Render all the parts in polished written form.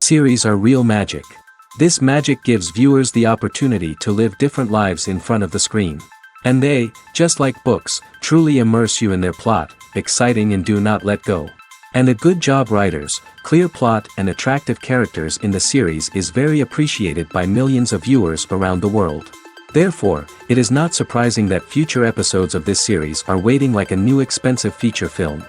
series are real magic. This magic gives viewers the opportunity to live different lives in front of the screen. And they, just like books, truly immerse you in their plot, exciting and do not let go. And a good job writers, clear plot and attractive characters in the series is very appreciated by millions of viewers around the world. Therefore, it is not surprising that future episodes of this series are waiting like a new expensive feature film.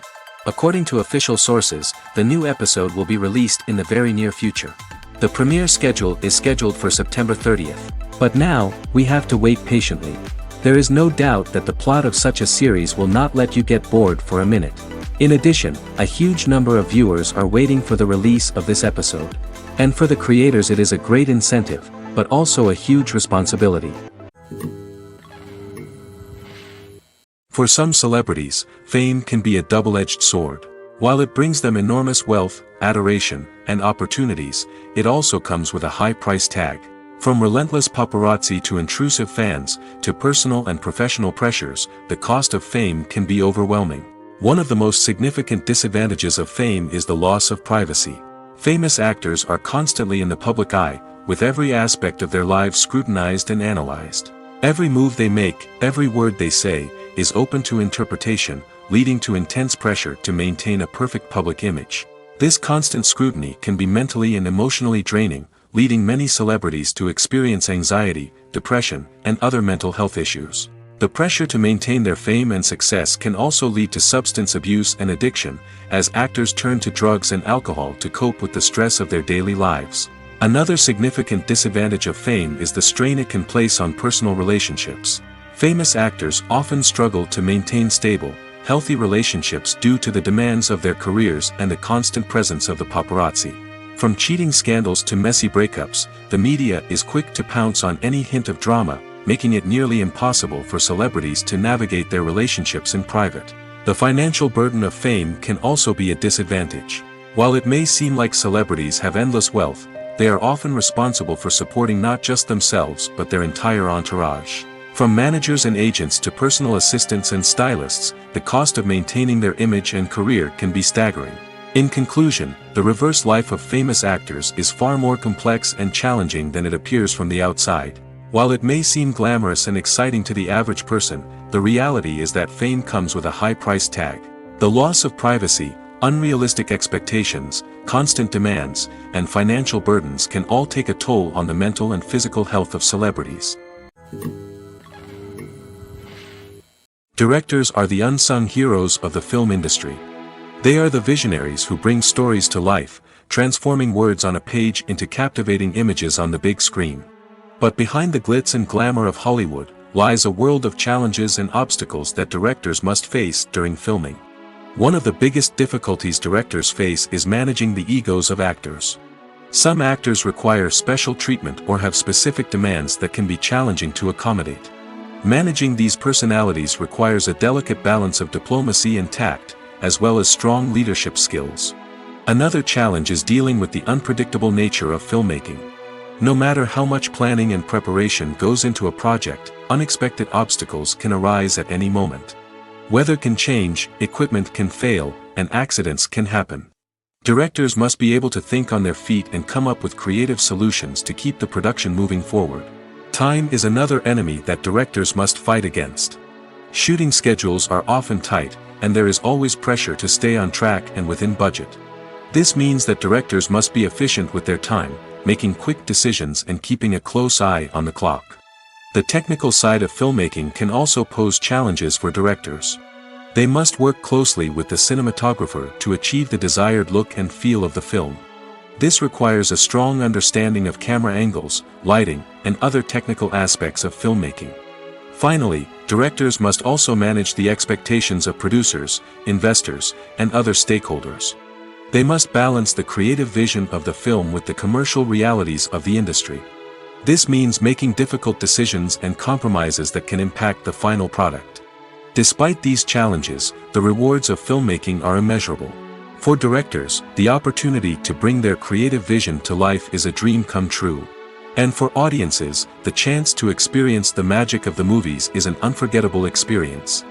According to official sources, the new episode will be released in the very near future. The premiere schedule is scheduled for September 30th. But now, we have to wait patiently. There is no doubt that the plot of such a series will not let you get bored for a minute. In addition, a huge number of viewers are waiting for the release of this episode. And for the creators it is a great incentive, but also a huge responsibility. For some celebrities, fame can be a double-edged sword. While it brings them enormous wealth, adoration, and opportunities, it also comes with a high price tag. From relentless paparazzi to intrusive fans, to personal and professional pressures, the cost of fame can be overwhelming. One of the most significant disadvantages of fame is the loss of privacy. Famous actors are constantly in the public eye, with every aspect of their lives scrutinized and analyzed. Every move they make, every word they say, is open to interpretation, leading to intense pressure to maintain a perfect public image. This constant scrutiny can be mentally and emotionally draining, leading many celebrities to experience anxiety, depression, and other mental health issues. The pressure to maintain their fame and success can also lead to substance abuse and addiction, as actors turn to drugs and alcohol to cope with the stress of their daily lives. Another significant disadvantage of fame is the strain it can place on personal relationships. Famous actors often struggle to maintain stable, healthy relationships due to the demands of their careers and the constant presence of the paparazzi. From cheating scandals to messy breakups, the media is quick to pounce on any hint of drama, making it nearly impossible for celebrities to navigate their relationships in private. The financial burden of fame can also be a disadvantage. While it may seem like celebrities have endless wealth, they are often responsible for supporting not just themselves but their entire entourage. From managers and agents to personal assistants and stylists, the cost of maintaining their image and career can be staggering. In conclusion, the reverse life of famous actors is far more complex and challenging than it appears from the outside. While it may seem glamorous and exciting to the average person, the reality is that fame comes with a high price tag. The loss of privacy, unrealistic expectations, constant demands, and financial burdens can all take a toll on the mental and physical health of celebrities. Directors are the unsung heroes of the film industry. They are the visionaries who bring stories to life, transforming words on a page into captivating images on the big screen. But behind the glitz and glamour of Hollywood, lies a world of challenges and obstacles that directors must face during filming. One of the biggest difficulties directors face is managing the egos of actors. Some actors require special treatment or have specific demands that can be challenging to accommodate. Managing these personalities requires a delicate balance of diplomacy and tact, as well as strong leadership skills. Another challenge is dealing with the unpredictable nature of filmmaking. No matter how much planning and preparation goes into a project, unexpected obstacles can arise at any moment. Weather can change, equipment can fail, and accidents can happen. Directors must be able to think on their feet and come up with creative solutions to keep the production moving forward. Time is another enemy that directors must fight against. Shooting schedules are often tight, and there is always pressure to stay on track and within budget. This means that directors must be efficient with their time, making quick decisions and keeping a close eye on the clock. The technical side of filmmaking can also pose challenges for directors. They must work closely with the cinematographer to achieve the desired look and feel of the film. This requires a strong understanding of camera angles, lighting, and other technical aspects of filmmaking. Finally, directors must also manage the expectations of producers, investors, and other stakeholders. They must balance the creative vision of the film with the commercial realities of the industry. This means making difficult decisions and compromises that can impact the final product. Despite these challenges, the rewards of filmmaking are immeasurable. For directors, the opportunity to bring their creative vision to life is a dream come true. And for audiences, the chance to experience the magic of the movies is an unforgettable experience.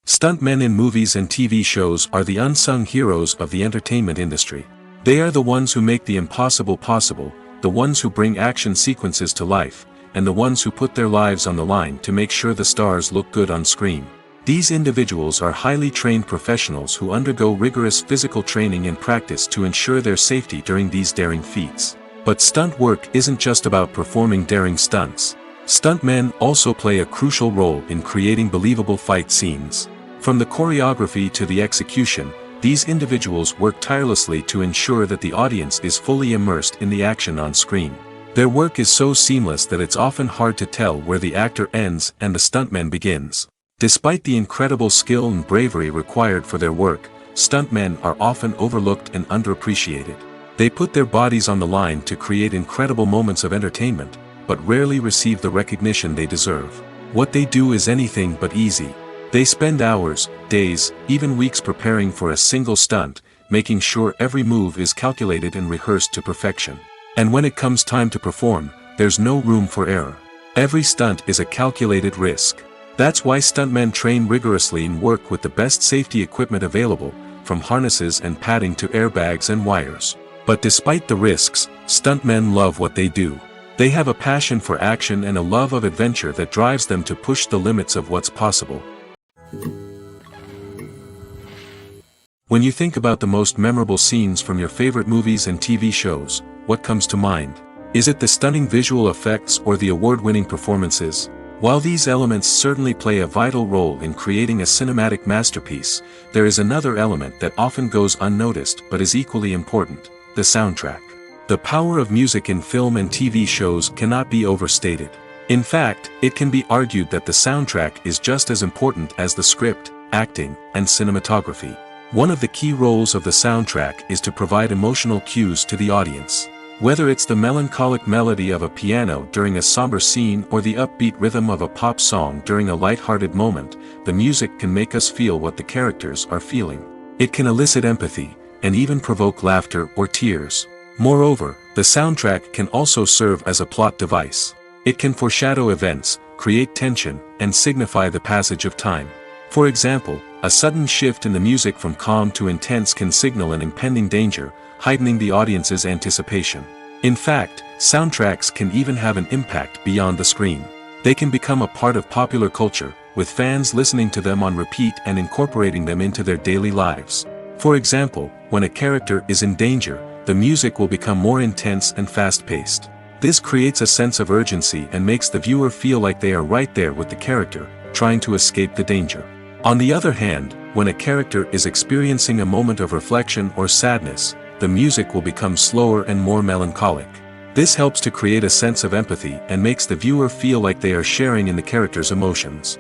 Stuntmen in movies and TV shows are the unsung heroes of the entertainment industry. They are the ones who make the impossible possible, the ones who bring action sequences to life, and the ones who put their lives on the line to make sure the stars look good on screen. These individuals are highly trained professionals who undergo rigorous physical training and practice to ensure their safety during these daring feats. But stunt work isn't just about performing daring stunts. Stuntmen also play a crucial role in creating believable fight scenes. From the choreography to the execution, these individuals work tirelessly to ensure that the audience is fully immersed in the action on screen. Their work is so seamless that it's often hard to tell where the actor ends and the stuntman begins. Despite the incredible skill and bravery required for their work, stuntmen are often overlooked and underappreciated. They put their bodies on the line to create incredible moments of entertainment, but rarely receive the recognition they deserve. What they do is anything but easy. They spend hours, days, even weeks preparing for a single stunt, making sure every move is calculated and rehearsed to perfection. And when it comes time to perform, there's no room for error. Every stunt is a calculated risk. That's why stuntmen train rigorously and work with the best safety equipment available, from harnesses and padding to airbags and wires. But despite the risks, stuntmen love what they do. They have a passion for action and a love of adventure that drives them to push the limits of what's possible. When you think about the most memorable scenes from your favorite movies and TV shows, what comes to mind? Is it the stunning visual effects or the award-winning performances? While these elements certainly play a vital role in creating a cinematic masterpiece, there is another element that often goes unnoticed but is equally important: the soundtrack. The power of music in film and TV shows cannot be overstated. In fact, it can be argued that the soundtrack is just as important as the script, acting, and cinematography. One of the key roles of the soundtrack is to provide emotional cues to the audience. Whether it's the melancholic melody of a piano during a somber scene or the upbeat rhythm of a pop song during a light-hearted moment, the music can make us feel what the characters are feeling. It can elicit empathy, and even provoke laughter or tears. Moreover, the soundtrack can also serve as a plot device. It can foreshadow events, create tension, and signify the passage of time. For example, a sudden shift in the music from calm to intense can signal an impending danger, heightening the audience's anticipation. In fact, soundtracks can even have an impact beyond the screen. They can become a part of popular culture, with fans listening to them on repeat and incorporating them into their daily lives. For example, when a character is in danger, the music will become more intense and fast-paced. This creates a sense of urgency and makes the viewer feel like they are right there with the character, trying to escape the danger. On the other hand, when a character is experiencing a moment of reflection or sadness, the music will become slower and more melancholic. This helps to create a sense of empathy and makes the viewer feel like they are sharing in the character's emotions.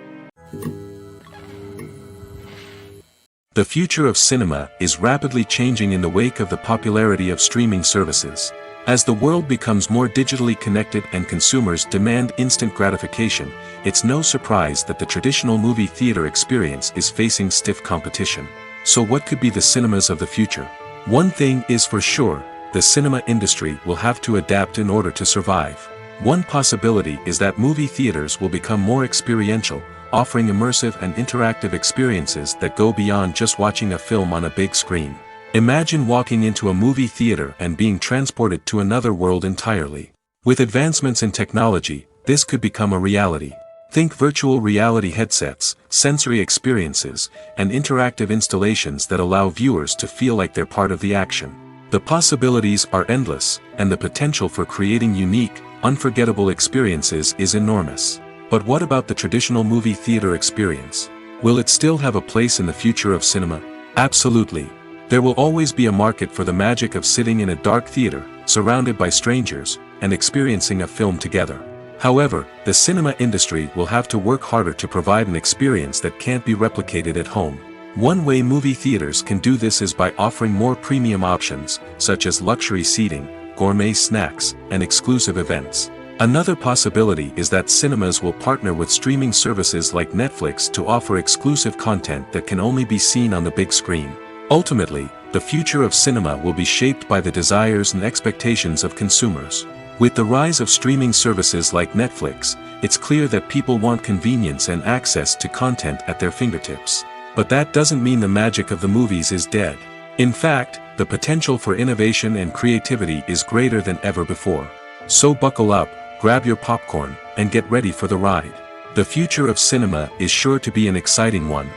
The future of cinema is rapidly changing in the wake of the popularity of streaming services. As the world becomes more digitally connected and consumers demand instant gratification, it's no surprise that the traditional movie theater experience is facing stiff competition. So what could be the cinemas of the future? One thing is for sure: the cinema industry will have to adapt in order to survive. One possibility is that movie theaters will become more experiential, offering immersive and interactive experiences that go beyond just watching a film on a big screen. Imagine walking into a movie theater and being transported to another world entirely. With advancements in technology, this could become a reality. Think virtual reality headsets, sensory experiences, and interactive installations that allow viewers to feel like they're part of the action. The possibilities are endless, and the potential for creating unique, unforgettable experiences is enormous. But what about the traditional movie theater experience? Will it still have a place in the future of cinema? Absolutely. There will always be a market for the magic of sitting in a dark theater, surrounded by strangers, and experiencing a film together. However, the cinema industry will have to work harder to provide an experience that can't be replicated at home. One way movie theaters can do this is by offering more premium options, such as luxury seating, gourmet snacks, and exclusive events. Another possibility is that cinemas will partner with streaming services like Netflix to offer exclusive content that can only be seen on the big screen. Ultimately, the future of cinema will be shaped by the desires and expectations of consumers. With the rise of streaming services like Netflix, it's clear that people want convenience and access to content at their fingertips. But that doesn't mean the magic of the movies is dead. In fact, the potential for innovation and creativity is greater than ever before. So buckle up, grab your popcorn, and get ready for the ride. The future of cinema is sure to be an exciting one.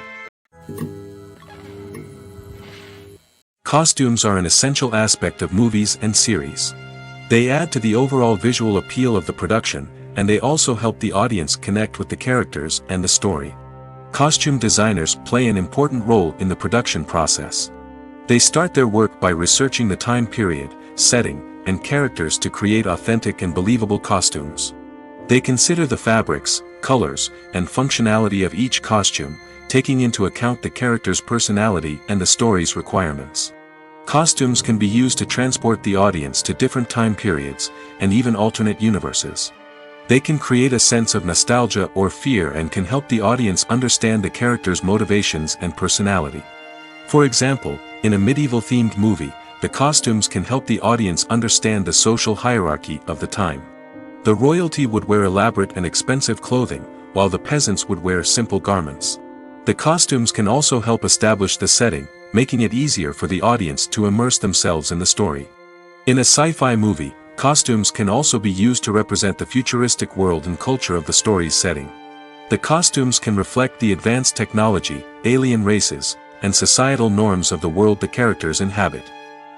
Costumes are an essential aspect of movies and series. They add to the overall visual appeal of the production, and they also help the audience connect with the characters and the story. Costume designers play an important role in the production process. They start their work by researching the time period, setting, and characters to create authentic and believable costumes. They consider the fabrics, colors, and functionality of each costume, taking into account the character's personality and the story's requirements. Costumes can be used to transport the audience to different time periods, and even alternate universes. They can create a sense of nostalgia or fear and can help the audience understand the character's motivations and personality. For example, in a medieval-themed movie, the costumes can help the audience understand the social hierarchy of the time. The royalty would wear elaborate and expensive clothing, while the peasants would wear simple garments. The costumes can also help establish the setting, making it easier for the audience to immerse themselves in the story. In a sci-fi movie, costumes can also be used to represent the futuristic world and culture of the story's setting. The costumes can reflect the advanced technology, alien races, and societal norms of the world the characters inhabit.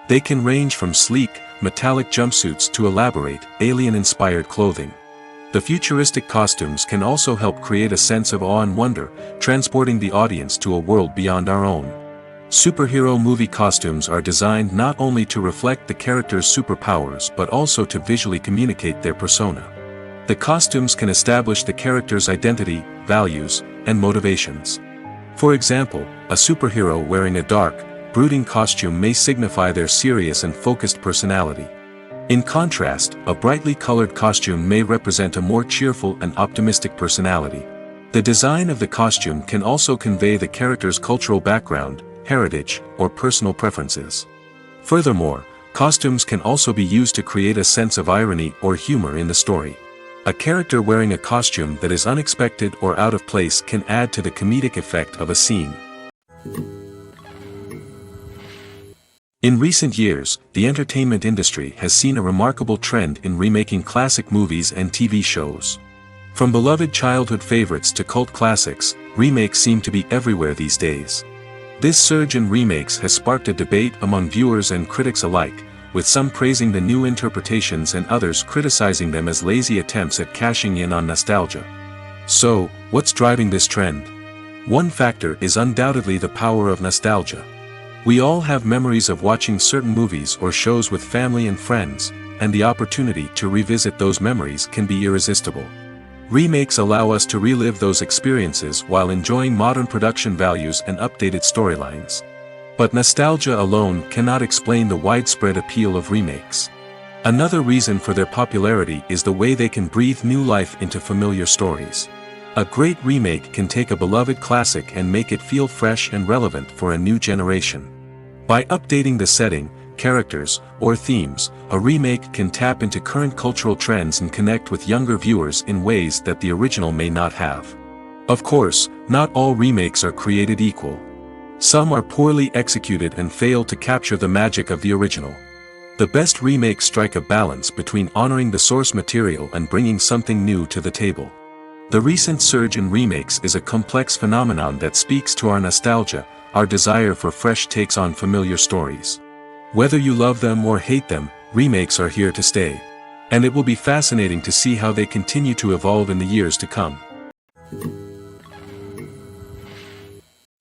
They can range from sleek, metallic jumpsuits to elaborate, alien-inspired clothing. The futuristic costumes can also help create a sense of awe and wonder, transporting the audience to a world beyond our own. Superhero movie costumes are designed not only to reflect the character's superpowers but also to visually communicate their persona. The costumes can establish the character's identity, values, and motivations. For example, a superhero wearing a dark, brooding costume may signify their serious and focused personality. In contrast, a brightly colored costume may represent a more cheerful and optimistic personality. The design of the costume can also convey the character's cultural background, heritage, or personal preferences. Furthermore, costumes can also be used to create a sense of irony or humor in the story. A character wearing a costume that is unexpected or out of place can add to the comedic effect of a scene. In recent years, the entertainment industry has seen a remarkable trend in remaking classic movies and TV shows. From beloved childhood favorites to cult classics, remakes seem to be everywhere these days. This surge in remakes has sparked a debate among viewers and critics alike, with some praising the new interpretations and others criticizing them as lazy attempts at cashing in on nostalgia. So, what's driving this trend? One factor is undoubtedly the power of nostalgia. We all have memories of watching certain movies or shows with family and friends, and the opportunity to revisit those memories can be irresistible. Remakes allow us to relive those experiences while enjoying modern production values and updated storylines. But nostalgia alone cannot explain the widespread appeal of remakes. Another reason for their popularity is the way they can breathe new life into familiar stories. A great remake can take a beloved classic and make it feel fresh and relevant for a new generation. By updating the setting, characters, or themes, a remake can tap into current cultural trends and connect with younger viewers in ways that the original may not have. Of course, not all remakes are created equal. Some are poorly executed and fail to capture the magic of the original. The best remakes strike a balance between honoring the source material and bringing something new to the table. The recent surge in remakes is a complex phenomenon that speaks to our nostalgia, our desire for fresh takes on familiar stories. Whether you love them or hate them, remakes are here to stay. And it will be fascinating to see how they continue to evolve in the years to come.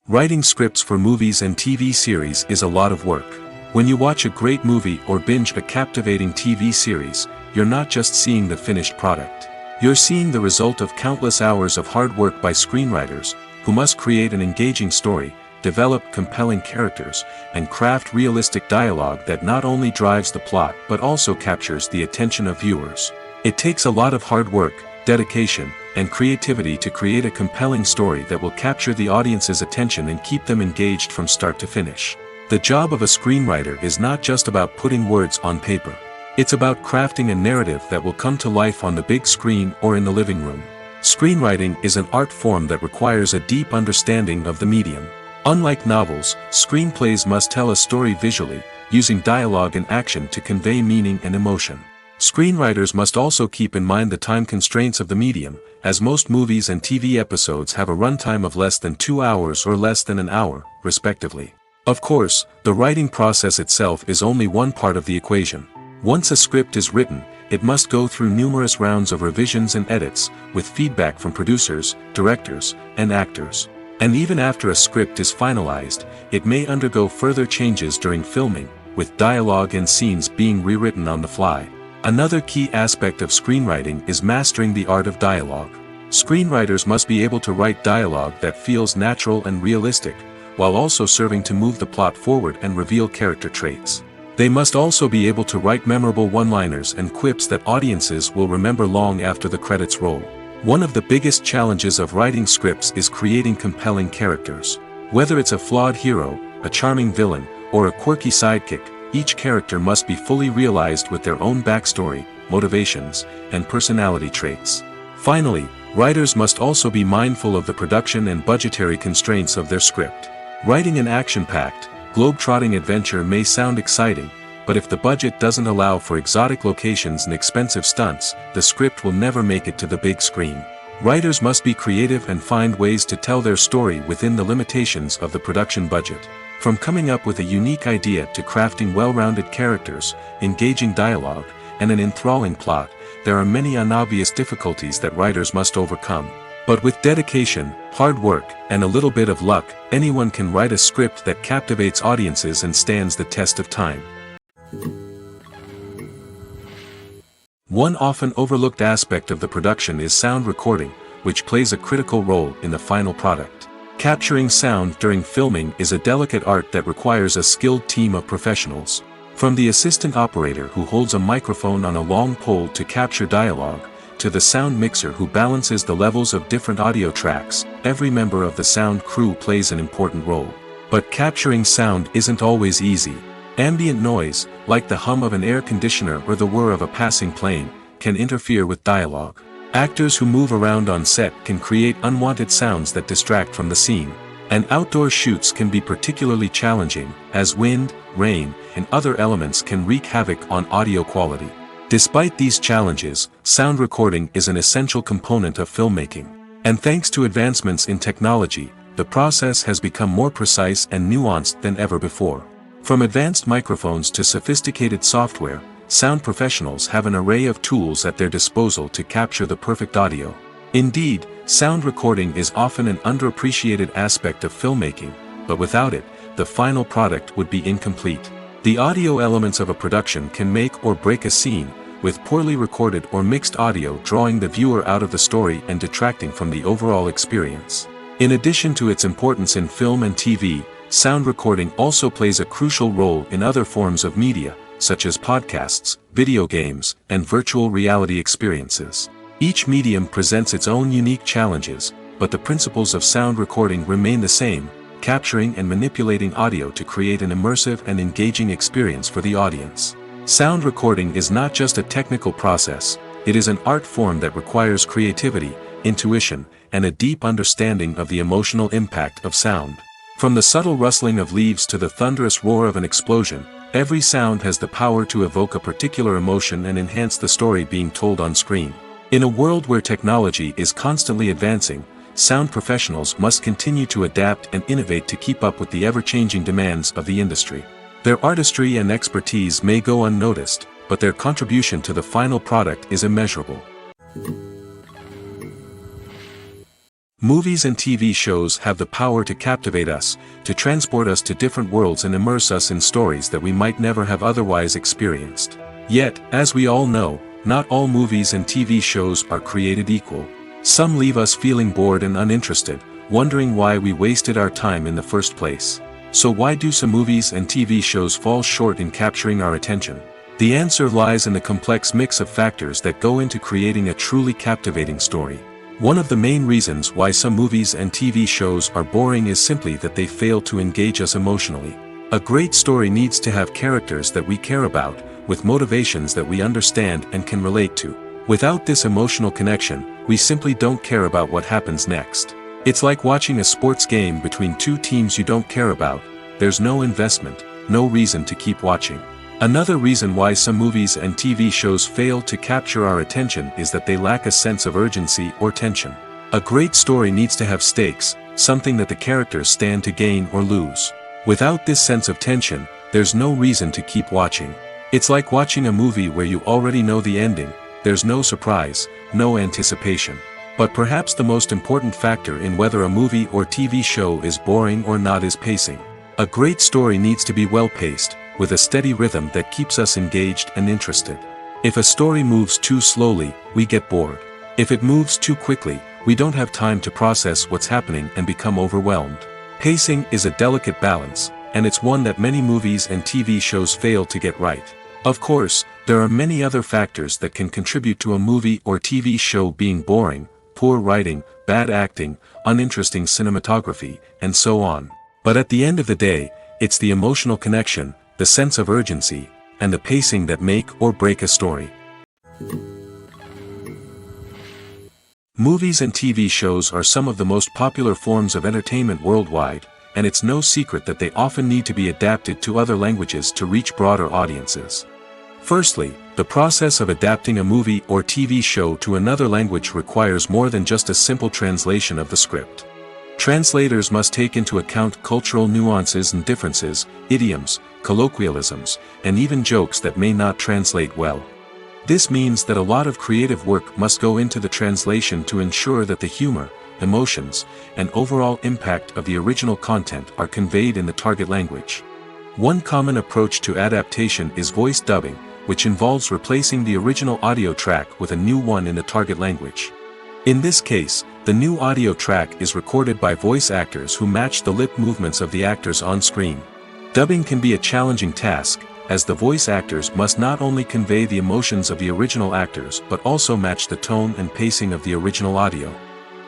Writing scripts for movies and TV series is a lot of work. When you watch a great movie or binge a captivating TV series, you're not just seeing the finished product. You're seeing the result of countless hours of hard work by screenwriters, who must create an engaging story, develop compelling characters, and craft realistic dialogue that not only drives the plot but also captures the attention of viewers. It takes a lot of hard work, dedication, and creativity to create a compelling story that will capture the audience's attention and keep them engaged from start to finish. The job of a screenwriter is not just about putting words on paper. It's about crafting a narrative that will come to life on the big screen or in the living room. Screenwriting is an art form that requires a deep understanding of the medium. Unlike novels, screenplays must tell a story visually, using dialogue and action to convey meaning and emotion. Screenwriters must also keep in mind the time constraints of the medium, as most movies and TV episodes have a runtime of less than 2 hours or less than an hour, respectively. Of course, the writing process itself is only one part of the equation. Once a script is written, it must go through numerous rounds of revisions and edits, with feedback from producers, directors, and actors. And even after a script is finalized, it may undergo further changes during filming, with dialogue and scenes being rewritten on the fly. Another key aspect of screenwriting is mastering the art of dialogue. Screenwriters must be able to write dialogue that feels natural and realistic, while also serving to move the plot forward and reveal character traits. They must also be able to write memorable one-liners and quips that audiences will remember long after the credits roll. One of the biggest challenges of writing scripts is creating compelling characters. Whether it's a flawed hero, a charming villain, or a quirky sidekick, each character must be fully realized with their own backstory, motivations, and personality traits. Finally, writers must also be mindful of the production and budgetary constraints of their script. Writing an action-packed, globe-trotting adventure may sound exciting, but if the budget doesn't allow for exotic locations and expensive stunts, the script will never make it to the big screen. Writers must be creative and find ways to tell their story within the limitations of the production budget. From coming up with a unique idea to crafting well-rounded characters, engaging dialogue, and an enthralling plot, there are many unobvious difficulties that writers must overcome. But with dedication, hard work, and a little bit of luck, anyone can write a script that captivates audiences and stands the test of time. One often overlooked aspect of the production is sound recording, which plays a critical role in the final product. Capturing sound during filming is a delicate art that requires a skilled team of professionals. From the assistant operator who holds a microphone on a long pole to capture dialogue, to the sound mixer who balances the levels of different audio tracks, every member of the sound crew plays an important role. But capturing sound isn't always easy. Ambient noise, like the hum of an air conditioner or the whir of a passing plane, can interfere with dialogue. Actors who move around on set can create unwanted sounds that distract from the scene. And outdoor shoots can be particularly challenging, as wind, rain, and other elements can wreak havoc on audio quality. Despite these challenges, sound recording is an essential component of filmmaking. And thanks to advancements in technology, the process has become more precise and nuanced than ever before. From advanced microphones to sophisticated software, sound professionals have an array of tools at their disposal to capture the perfect audio. Indeed, sound recording is often an underappreciated aspect of filmmaking, but without it, the final product would be incomplete. The audio elements of a production can make or break a scene, with poorly recorded or mixed audio drawing the viewer out of the story and detracting from the overall experience. In addition to its importance in film and TV, sound recording also plays a crucial role in other forms of media, such as podcasts, video games, and virtual reality experiences. Each medium presents its own unique challenges, but the principles of sound recording remain the same, capturing and manipulating audio to create an immersive and engaging experience for the audience. Sound recording is not just a technical process, it is an art form that requires creativity, intuition, and a deep understanding of the emotional impact of sound. From the subtle rustling of leaves to the thunderous roar of an explosion, every sound has the power to evoke a particular emotion and enhance the story being told on screen. In a world where technology is constantly advancing, sound professionals must continue to adapt and innovate to keep up with the ever-changing demands of the industry. Their artistry and expertise may go unnoticed, but their contribution to the final product is immeasurable. Movies and TV shows have the power to captivate us, to transport us to different worlds and immerse us in stories that we might never have otherwise experienced. Yet, as we all know, not all movies and TV shows are created equal. Some leave us feeling bored and uninterested, wondering why we wasted our time in the first place. So why do some movies and TV shows fall short in capturing our attention? The answer lies in the complex mix of factors that go into creating a truly captivating story. One of the main reasons why some movies and TV shows are boring is simply that they fail to engage us emotionally. A great story needs to have characters that we care about, with motivations that we understand and can relate to. Without this emotional connection, we simply don't care about what happens next. It's like watching a sports game between two teams you don't care about. There's no investment, no reason to keep watching. Another reason why some movies and TV shows fail to capture our attention is that they lack a sense of urgency or tension. A great story needs to have stakes, something that the characters stand to gain or lose. Without this sense of tension, there's no reason to keep watching. It's like watching a movie where you already know the ending. There's no surprise, no anticipation. But perhaps the most important factor in whether a movie or TV show is boring or not is pacing. A great story needs to be well-paced, with a steady rhythm that keeps us engaged and interested. If a story moves too slowly, we get bored. If it moves too quickly, we don't have time to process what's happening and become overwhelmed. Pacing is a delicate balance, and it's one that many movies and TV shows fail to get right. Of course, there are many other factors that can contribute to a movie or TV show being boring: poor writing, bad acting, uninteresting cinematography, and so on. But at the end of the day, it's the emotional connection, the sense of urgency, and the pacing that make or break a story. Movies and TV shows are some of the most popular forms of entertainment worldwide, and it's no secret that they often need to be adapted to other languages to reach broader audiences. Firstly, the process of adapting a movie or TV show to another language requires more than just a simple translation of the script. Translators must take into account cultural nuances and differences, idioms, colloquialisms, and even jokes that may not translate well. This means that a lot of creative work must go into the translation to ensure that the humor, emotions, and overall impact of the original content are conveyed in the target language. One common approach to adaptation is voice dubbing, which involves replacing the original audio track with a new one in the target language. In this case, the new audio track is recorded by voice actors who match the lip movements of the actors on screen. Dubbing can be a challenging task, as the voice actors must not only convey the emotions of the original actors but also match the tone and pacing of the original audio.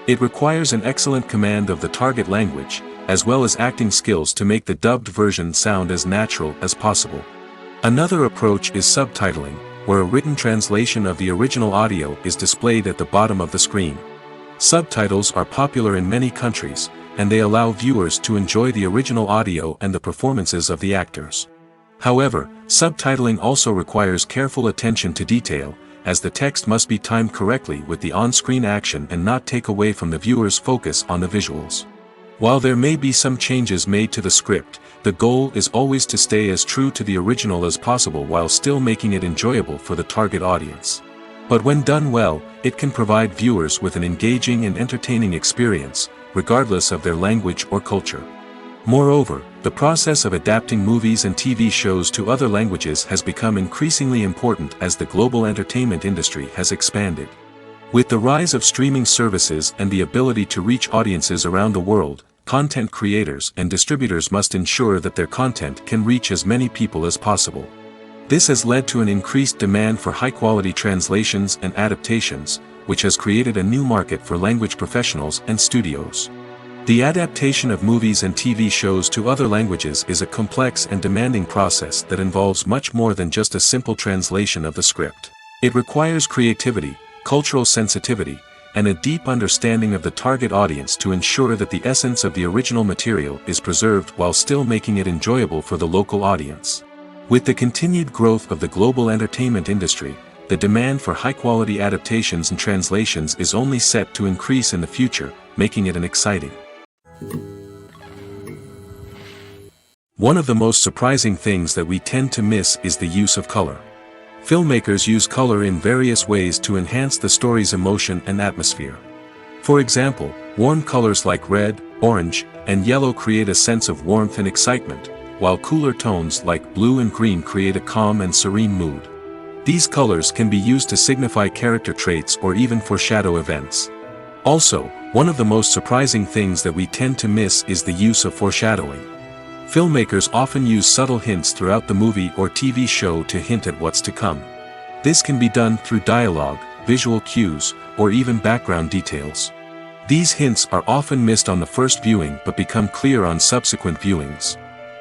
It requires an excellent command of the target language, as well as acting skills to make the dubbed version sound as natural as possible. Another approach is subtitling, where a written translation of the original audio is displayed at the bottom of the screen. Subtitles are popular in many countries, and they allow viewers to enjoy the original audio and the performances of the actors. However, subtitling also requires careful attention to detail, as the text must be timed correctly with the on-screen action and not take away from the viewer's focus on the visuals. While there may be some changes made to the script, the goal is always to stay as true to the original as possible while still making it enjoyable for the target audience. But when done well, it can provide viewers with an engaging and entertaining experience, regardless of their language or culture. Moreover, the process of adapting movies and TV shows to other languages has become increasingly important as the global entertainment industry has expanded. With the rise of streaming services and the ability to reach audiences around the world, content creators and distributors must ensure that their content can reach as many people as possible. This has led to an increased demand for high-quality translations and adaptations, which has created a new market for language professionals and studios. The adaptation of movies and TV shows to other languages is a complex and demanding process that involves much more than just a simple translation of the script. It requires creativity, cultural sensitivity, and a deep understanding of the target audience to ensure that the essence of the original material is preserved while still making it enjoyable for the local audience. With the continued growth of the global entertainment industry, the demand for high-quality adaptations and translations is only set to increase in the future, making it an exciting. One of the most surprising things that we tend to miss is the use of color. Filmmakers use color in various ways to enhance the story's emotion and atmosphere. For example, warm colors like red, orange, and yellow create a sense of warmth and excitement, while cooler tones like blue and green create a calm and serene mood. These colors can be used to signify character traits or even foreshadow events. Also, one of the most surprising things that we tend to miss is the use of foreshadowing. Filmmakers often use subtle hints throughout the movie or TV show to hint at what's to come. This can be done through dialogue, visual cues, or even background details. These hints are often missed on the first viewing but become clear on subsequent viewings.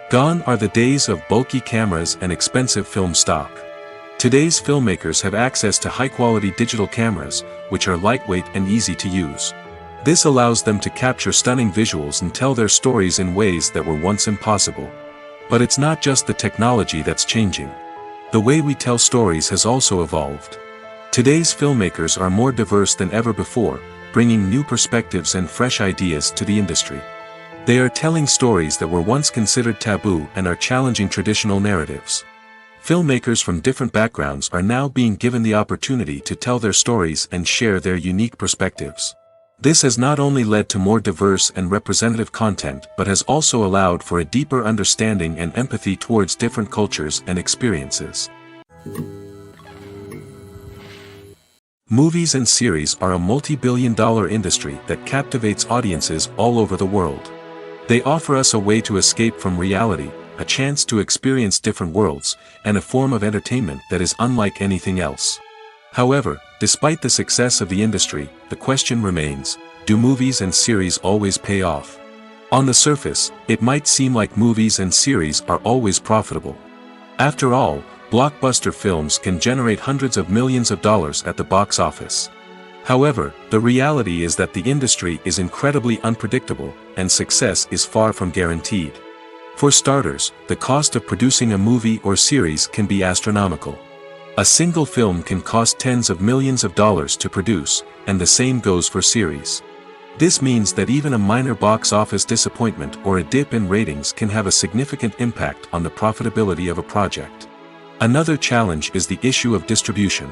Gone are the days of bulky cameras and expensive film stock. Today's filmmakers have access to high-quality digital cameras, which are lightweight and easy to use. This allows them to capture stunning visuals and tell their stories in ways that were once impossible. But it's not just the technology that's changing. The way we tell stories has also evolved. Today's filmmakers are more diverse than ever before, bringing new perspectives and fresh ideas to the industry. They are telling stories that were once considered taboo and are challenging traditional narratives. Filmmakers from different backgrounds are now being given the opportunity to tell their stories and share their unique perspectives. This has not only led to more diverse and representative content but has also allowed for a deeper understanding and empathy towards different cultures and experiences. Movies and series are a multi-billion-dollar industry that captivates audiences all over the world. They offer us a way to escape from reality, a chance to experience different worlds, and a form of entertainment that is unlike anything else. However, despite the success of the industry, the question remains, do movies and series always pay off? On the surface, it might seem like movies and series are always profitable. After all, blockbuster films can generate hundreds of millions of dollars at the box office. However, the reality is that the industry is incredibly unpredictable, and success is far from guaranteed. For starters, the cost of producing a movie or series can be astronomical. A single film can cost tens of millions of dollars to produce, and the same goes for series. This means that even a minor box office disappointment or a dip in ratings can have a significant impact on the profitability of a project. Another challenge is the issue of distribution.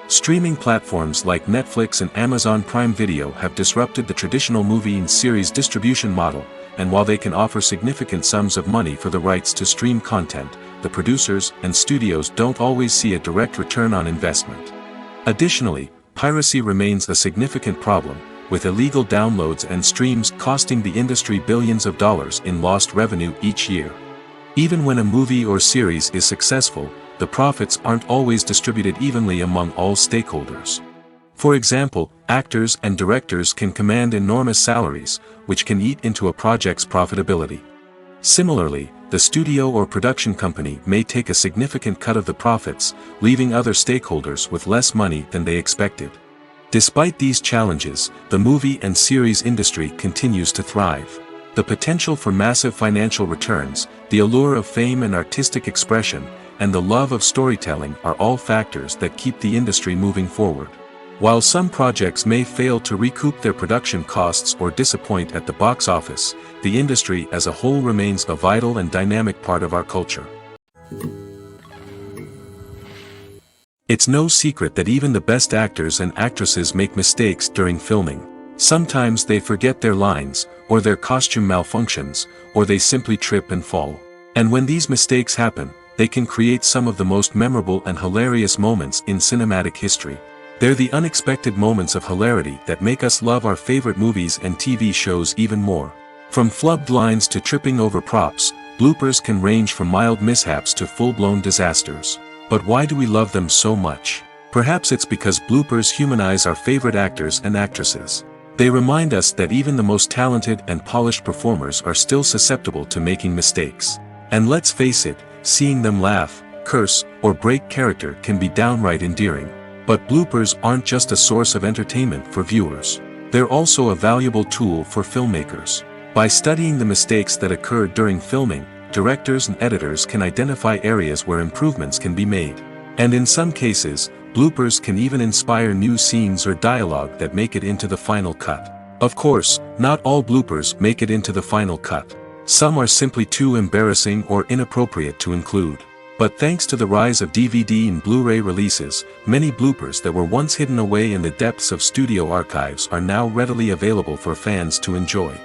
Streaming platforms like Netflix and Amazon Prime Video have disrupted the traditional movie and series distribution model, and while they can offer significant sums of money for the rights to stream content, the producers and studios don't always see a direct return on investment. Additionally, piracy remains a significant problem, with illegal downloads and streams costing the industry billions of dollars in lost revenue each year. Even when a movie or series is successful, the profits aren't always distributed evenly among all stakeholders. For example, actors and directors can command enormous salaries, which can eat into a project's profitability. Similarly, the studio or production company may take a significant cut of the profits, leaving other stakeholders with less money than they expected. Despite these challenges, the movie and series industry continues to thrive. The potential for massive financial returns, the allure of fame and artistic expression, and the love of storytelling are all factors that keep the industry moving forward. While some projects may fail to recoup their production costs or disappoint at the box office, the industry as a whole remains a vital and dynamic part of our culture. It's no secret that even the best actors and actresses make mistakes during filming. Sometimes they forget their lines, or their costume malfunctions, or they simply trip and fall. And when these mistakes happen, they can create some of the most memorable and hilarious moments in cinematic history. They're the unexpected moments of hilarity that make us love our favorite movies and TV shows even more. From flubbed lines to tripping over props, bloopers can range from mild mishaps to full-blown disasters. But why do we love them so much? Perhaps it's because bloopers humanize our favorite actors and actresses. They remind us that even the most talented and polished performers are still susceptible to making mistakes. And let's face it, seeing them laugh, curse, or break character can be downright endearing. But bloopers aren't just a source of entertainment for viewers. They're also a valuable tool for filmmakers. By studying the mistakes that occurred during filming, directors and editors can identify areas where improvements can be made. And in some cases, bloopers can even inspire new scenes or dialogue that make it into the final cut. Of course, not all bloopers make it into the final cut. Some are simply too embarrassing or inappropriate to include. But thanks to the rise of DVD and Blu-ray releases, many bloopers that were once hidden away in the depths of studio archives are now readily available for fans to enjoy.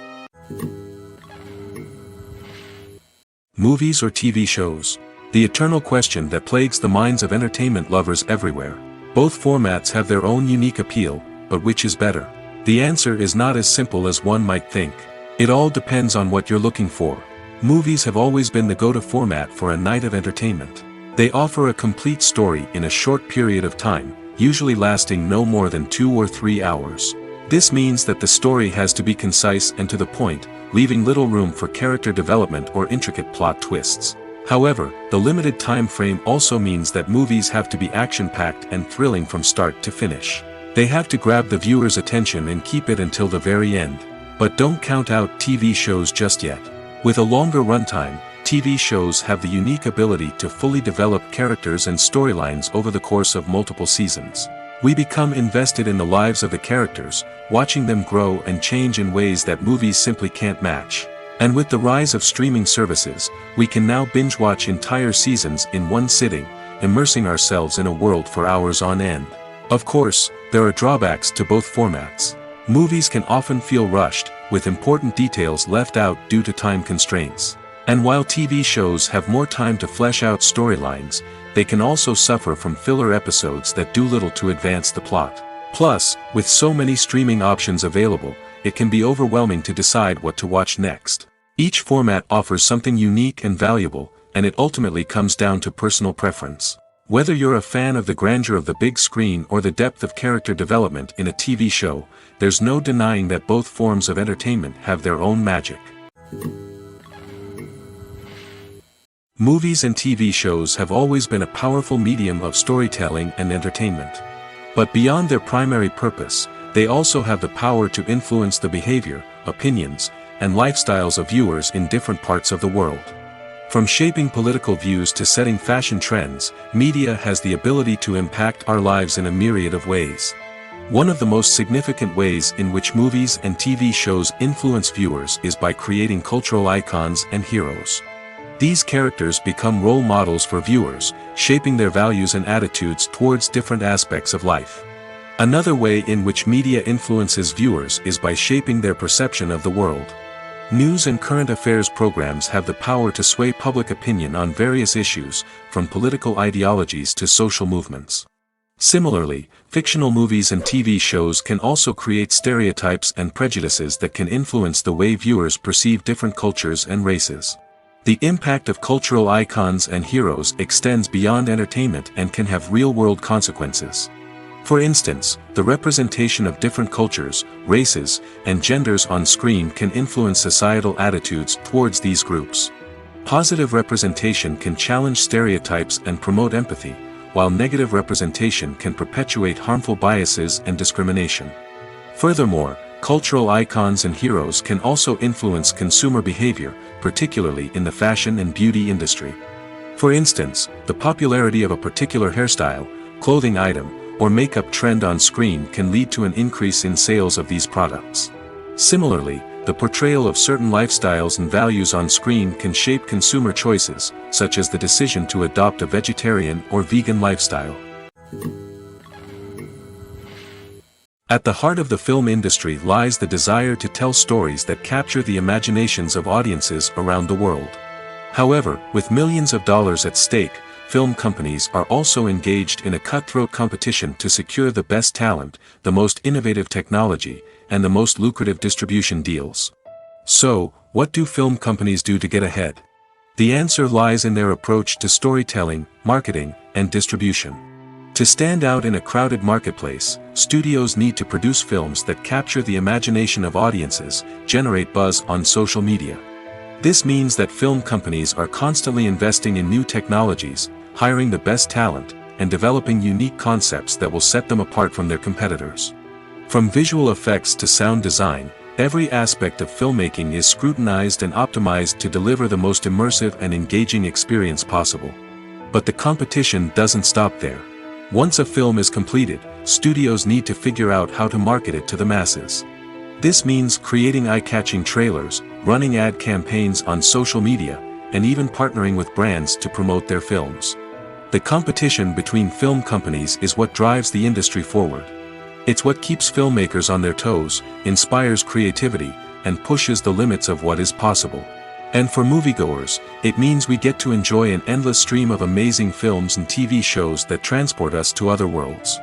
Movies or TV shows? The eternal question that plagues the minds of entertainment lovers everywhere. Both formats have their own unique appeal, but which is better? The answer is not as simple as one might think. It all depends on what you're looking for. Movies have always been the go-to format for a night of entertainment. They offer a complete story in a short period of time, usually lasting no more than 2 or 3 hours. This means that the story has to be concise and to the point, leaving little room for character development or intricate plot twists. However, the limited time frame also means that movies have to be action-packed and thrilling from start to finish. They have to grab the viewer's attention and keep it until the very end. But don't count out TV shows just yet. With a longer runtime, TV shows have the unique ability to fully develop characters and storylines over the course of multiple seasons. We become invested in the lives of the characters, watching them grow and change in ways that movies simply can't match. And with the rise of streaming services, we can now binge-watch entire seasons in one sitting, immersing ourselves in a world for hours on end. Of course, there are drawbacks to both formats. Movies can often feel rushed, with important details left out due to time constraints. And while TV shows have more time to flesh out storylines, they can also suffer from filler episodes that do little to advance the plot. Plus, with so many streaming options available, it can be overwhelming to decide what to watch next. Each format offers something unique and valuable, and it ultimately comes down to personal preference. Whether you're a fan of the grandeur of the big screen or the depth of character development in a TV show, there's no denying that both forms of entertainment have their own magic. Movies and TV shows have always been a powerful medium of storytelling and entertainment. But beyond their primary purpose, they also have the power to influence the behavior, opinions, and lifestyles of viewers in different parts of the world. From shaping political views to setting fashion trends, media has the ability to impact our lives in a myriad of ways. One of the most significant ways in which movies and TV shows influence viewers is by creating cultural icons and heroes. These characters become role models for viewers, shaping their values and attitudes towards different aspects of life. Another way in which media influences viewers is by shaping their perception of the world. News and current affairs programs have the power to sway public opinion on various issues, from political ideologies to social movements. Similarly, fictional movies and TV shows can also create stereotypes and prejudices that can influence the way viewers perceive different cultures and races. The impact of cultural icons and heroes extends beyond entertainment and can have real-world consequences. For instance, the representation of different cultures, races, and genders on screen can influence societal attitudes towards these groups. Positive representation can challenge stereotypes and promote empathy, while negative representation can perpetuate harmful biases and discrimination. Furthermore, cultural icons and heroes can also influence consumer behavior, particularly in the fashion and beauty industry. For instance, the popularity of a particular hairstyle, clothing item, or makeup trend on screen can lead to an increase in sales of these products. Similarly, the portrayal of certain lifestyles and values on screen can shape consumer choices, such as the decision to adopt a vegetarian or vegan lifestyle. At the heart of the film industry lies the desire to tell stories that capture the imaginations of audiences around the world. However, with millions of dollars at stake, film companies are also engaged in a cutthroat competition to secure the best talent, the most innovative technology, and the most lucrative distribution deals. So, what do film companies do to get ahead? The answer lies in their approach to storytelling, marketing, and distribution. To stand out in a crowded marketplace, studios need to produce films that capture the imagination of audiences, generate buzz on social media. This means that film companies are constantly investing in new technologies, hiring the best talent, and developing unique concepts that will set them apart from their competitors. From visual effects to sound design, every aspect of filmmaking is scrutinized and optimized to deliver the most immersive and engaging experience possible. But the competition doesn't stop there. Once a film is completed, studios need to figure out how to market it to the masses. This means creating eye-catching trailers, running ad campaigns on social media, and even partnering with brands to promote their films. The competition between film companies is what drives the industry forward. It's what keeps filmmakers on their toes, inspires creativity, and pushes the limits of what is possible. And for moviegoers, it means we get to enjoy an endless stream of amazing films and TV shows that transport us to other worlds.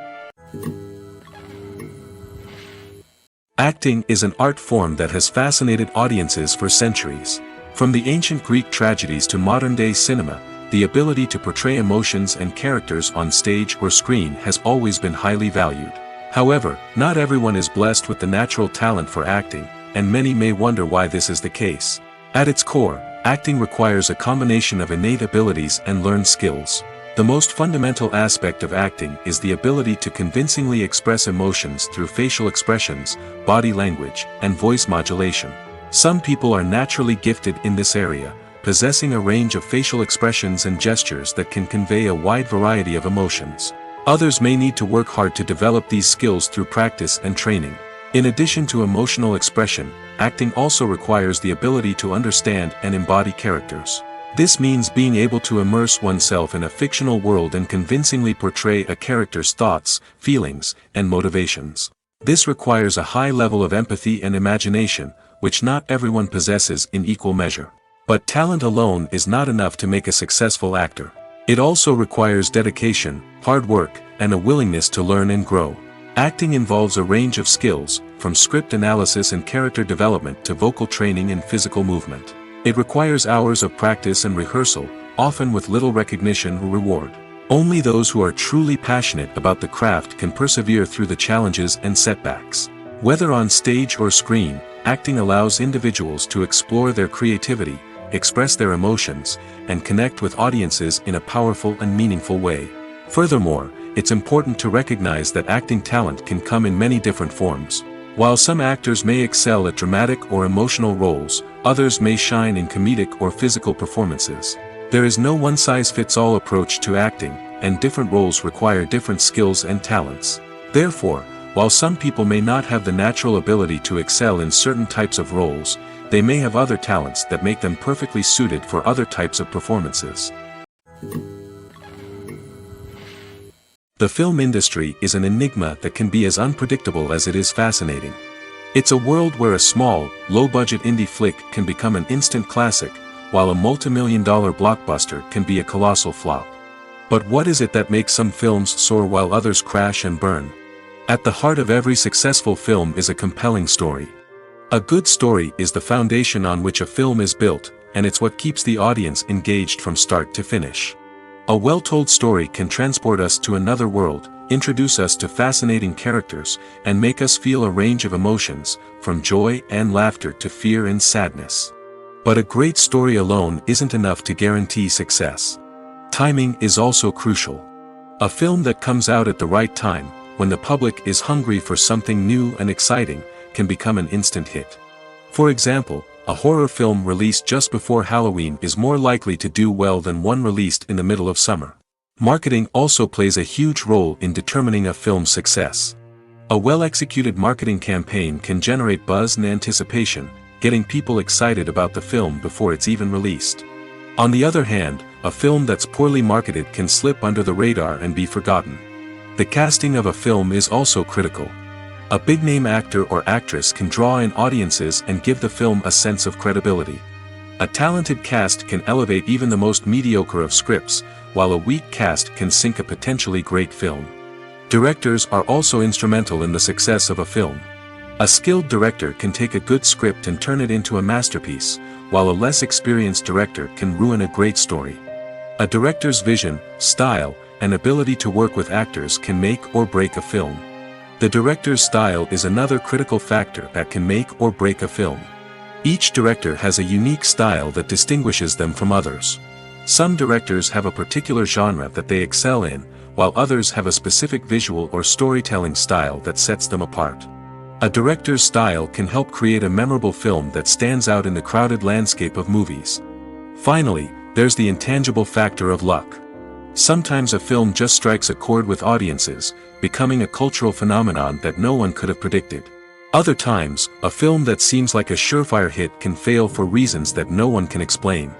Acting is an art form that has fascinated audiences for centuries. From the ancient Greek tragedies to modern-day cinema, the ability to portray emotions and characters on stage or screen has always been highly valued. However, not everyone is blessed with the natural talent for acting, and many may wonder why this is the case. At its core, acting requires a combination of innate abilities and learned skills. The most fundamental aspect of acting is the ability to convincingly express emotions through facial expressions, body language, and voice modulation. Some people are naturally gifted in this area, possessing a range of facial expressions and gestures that can convey a wide variety of emotions. Others may need to work hard to develop these skills through practice and training. In addition to emotional expression, acting also requires the ability to understand and embody characters. This means being able to immerse oneself in a fictional world and convincingly portray a character's thoughts, feelings, and motivations. This requires a high level of empathy and imagination, which not everyone possesses in equal measure. But talent alone is not enough to make a successful actor. It also requires dedication, hard work, and a willingness to learn and grow. Acting involves a range of skills, from script analysis and character development to vocal training and physical movement. It requires hours of practice and rehearsal, often with little recognition or reward. Only those who are truly passionate about the craft can persevere through the challenges and setbacks. Whether on stage or screen, acting allows individuals to explore their creativity, express their emotions, and connect with audiences in a powerful and meaningful way. Furthermore, it's important to recognize that acting talent can come in many different forms. While some actors may excel at dramatic or emotional roles, others may shine in comedic or physical performances. There is no one-size-fits-all approach to acting, and different roles require different skills and talents. Therefore, while some people may not have the natural ability to excel in certain types of roles, they may have other talents that make them perfectly suited for other types of performances. The film industry is an enigma that can be as unpredictable as it is fascinating. It's a world where a small, low-budget indie flick can become an instant classic, while a multi-million-dollar blockbuster can be a colossal flop. But what is it that makes some films soar while others crash and burn? At the heart of every successful film is a compelling story. A good story is the foundation on which a film is built, and it's what keeps the audience engaged from start to finish. A well-told story can transport us to another world, introduce us to fascinating characters, and make us feel a range of emotions, from joy and laughter to fear and sadness. But a great story alone isn't enough to guarantee success. Timing is also crucial. A film that comes out at the right time, when the public is hungry for something new and exciting, can become an instant hit. For example, a horror film released just before Halloween is more likely to do well than one released in the middle of summer. Marketing also plays a huge role in determining a film's success. A well-executed marketing campaign can generate buzz and anticipation, getting people excited about the film before it's even released. On the other hand, a film that's poorly marketed can slip under the radar and be forgotten. The casting of a film is also critical. A big-name actor or actress can draw in audiences and give the film a sense of credibility. A talented cast can elevate even the most mediocre of scripts, while a weak cast can sink a potentially great film. Directors are also instrumental in the success of a film. A skilled director can take a good script and turn it into a masterpiece, while a less experienced director can ruin a great story. A director's vision, style, and ability to work with actors can make or break a film. The director's style is another critical factor that can make or break a film. Each director has a unique style that distinguishes them from others. Some directors have a particular genre that they excel in, while others have a specific visual or storytelling style that sets them apart. A director's style can help create a memorable film that stands out in the crowded landscape of movies. Finally, there's the intangible factor of luck. Sometimes a film just strikes a chord with audiences, becoming a cultural phenomenon that no one could have predicted. Other times, a film that seems like a surefire hit can fail for reasons that no one can explain.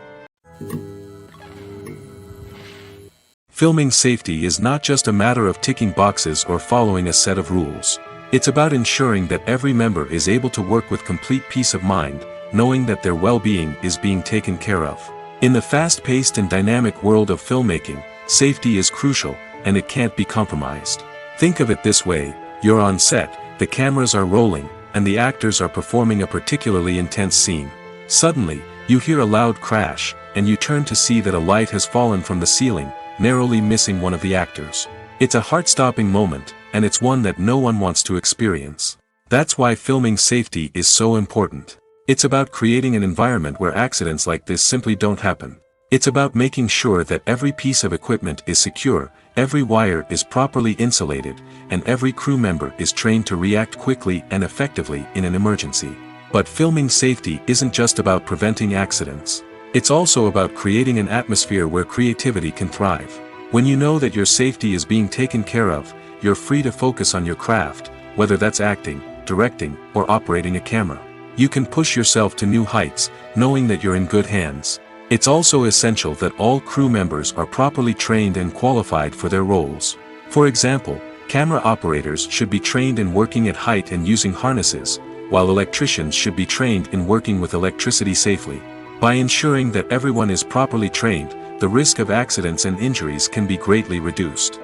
Filming safety is not just a matter of ticking boxes or following a set of rules. It's about ensuring that every member is able to work with complete peace of mind, knowing that their well-being is being taken care of. In the fast-paced and dynamic world of filmmaking, safety is crucial, and it can't be compromised. Think of it this way: you're on set, the cameras are rolling, and the actors are performing a particularly intense scene. Suddenly, you hear a loud crash, and you turn to see that a light has fallen from the ceiling, narrowly missing one of the actors. It's a heart-stopping moment, and it's one that no one wants to experience. That's why filming safety is so important. It's about creating an environment where accidents like this simply don't happen. It's about making sure that every piece of equipment is secure, every wire is properly insulated, and every crew member is trained to react quickly and effectively in an emergency. But filming safety isn't just about preventing accidents. It's also about creating an atmosphere where creativity can thrive. When you know that your safety is being taken care of, you're free to focus on your craft, whether that's acting, directing, or operating a camera. You can push yourself to new heights, knowing that you're in good hands. It's also essential that all crew members are properly trained and qualified for their roles. For example, camera operators should be trained in working at height and using harnesses, while electricians should be trained in working with electricity safely. By ensuring that everyone is properly trained, the risk of accidents and injuries can be greatly reduced.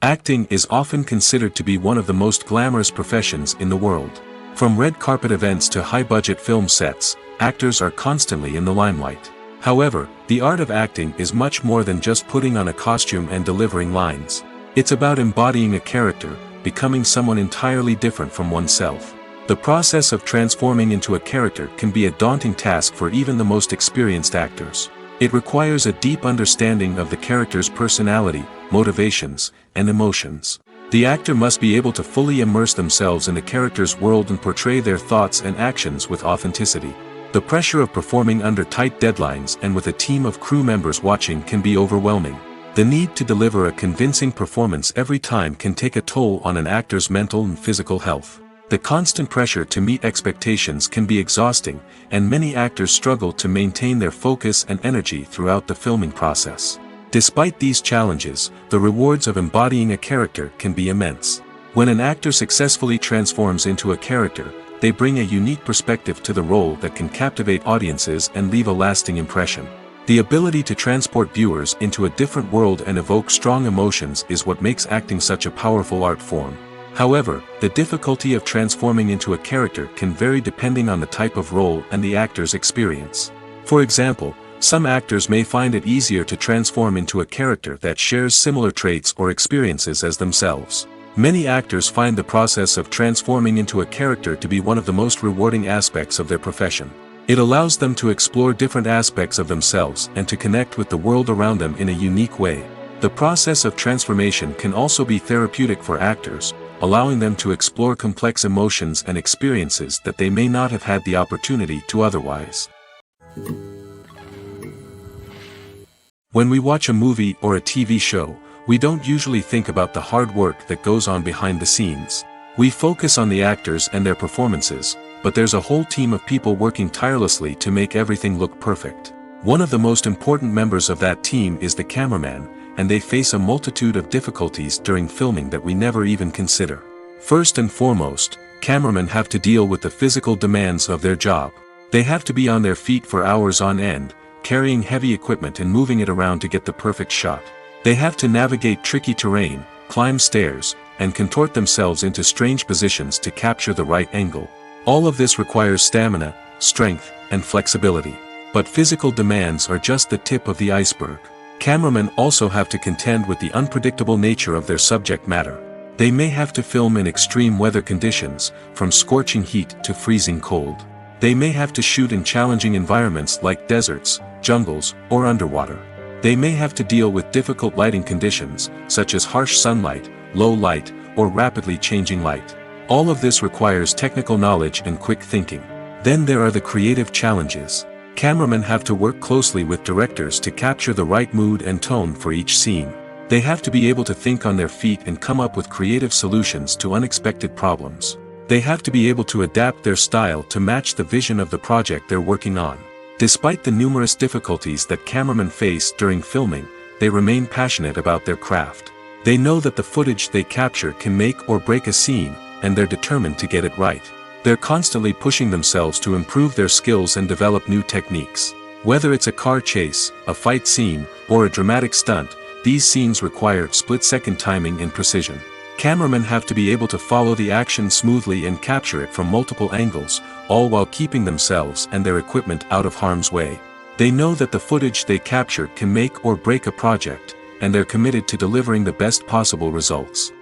Acting is often considered to be one of the most glamorous professions in the world. From red carpet events to high-budget film sets, actors are constantly in the limelight. However, the art of acting is much more than just putting on a costume and delivering lines. It's about embodying a character, becoming someone entirely different from oneself. The process of transforming into a character can be a daunting task for even the most experienced actors. It requires a deep understanding of the character's personality, motivations, and emotions. The actor must be able to fully immerse themselves in the character's world and portray their thoughts and actions with authenticity. The pressure of performing under tight deadlines and with a team of crew members watching can be overwhelming. The need to deliver a convincing performance every time can take a toll on an actor's mental and physical health. The constant pressure to meet expectations can be exhausting, and many actors struggle to maintain their focus and energy throughout the filming process. Despite these challenges, the rewards of embodying a character can be immense. When an actor successfully transforms into a character, they bring a unique perspective to the role that can captivate audiences and leave a lasting impression. The ability to transport viewers into a different world and evoke strong emotions is what makes acting such a powerful art form. However, the difficulty of transforming into a character can vary depending on the type of role and the actor's experience. For example, some actors may find it easier to transform into a character that shares similar traits or experiences as themselves. Many actors find the process of transforming into a character to be one of the most rewarding aspects of their profession. It allows them to explore different aspects of themselves and to connect with the world around them in a unique way. The process of transformation can also be therapeutic for actors, allowing them to explore complex emotions and experiences that they may not have had the opportunity to otherwise. When we watch a movie or a TV show, we don't usually think about the hard work that goes on behind the scenes. We focus on the actors and their performances, but there's a whole team of people working tirelessly to make everything look perfect. One of the most important members of that team is the cameraman, and they face a multitude of difficulties during filming that we never even consider. First and foremost, cameramen have to deal with the physical demands of their job. They have to be on their feet for hours on end, carrying heavy equipment and moving it around to get the perfect shot. They have to navigate tricky terrain, climb stairs, and contort themselves into strange positions to capture the right angle. All of this requires stamina, strength, and flexibility. But physical demands are just the tip of the iceberg. Cameramen also have to contend with the unpredictable nature of their subject matter. They may have to film in extreme weather conditions, from scorching heat to freezing cold. They may have to shoot in challenging environments like deserts, jungles, or underwater. They may have to deal with difficult lighting conditions, such as harsh sunlight, low light, or rapidly changing light. All of this requires technical knowledge and quick thinking. Then there are the creative challenges. Cameramen have to work closely with directors to capture the right mood and tone for each scene. They have to be able to think on their feet and come up with creative solutions to unexpected problems. They have to be able to adapt their style to match the vision of the project they're working on. Despite the numerous difficulties that cameramen face during filming, they remain passionate about their craft. They know that the footage they capture can make or break a scene, and they're determined to get it right. They're constantly pushing themselves to improve their skills and develop new techniques. Whether it's a car chase, a fight scene, or a dramatic stunt, these scenes require split-second timing and precision. Cameramen have to be able to follow the action smoothly and capture it from multiple angles, all while keeping themselves and their equipment out of harm's way. They know that the footage they capture can make or break a project, and they're committed to delivering the best possible results.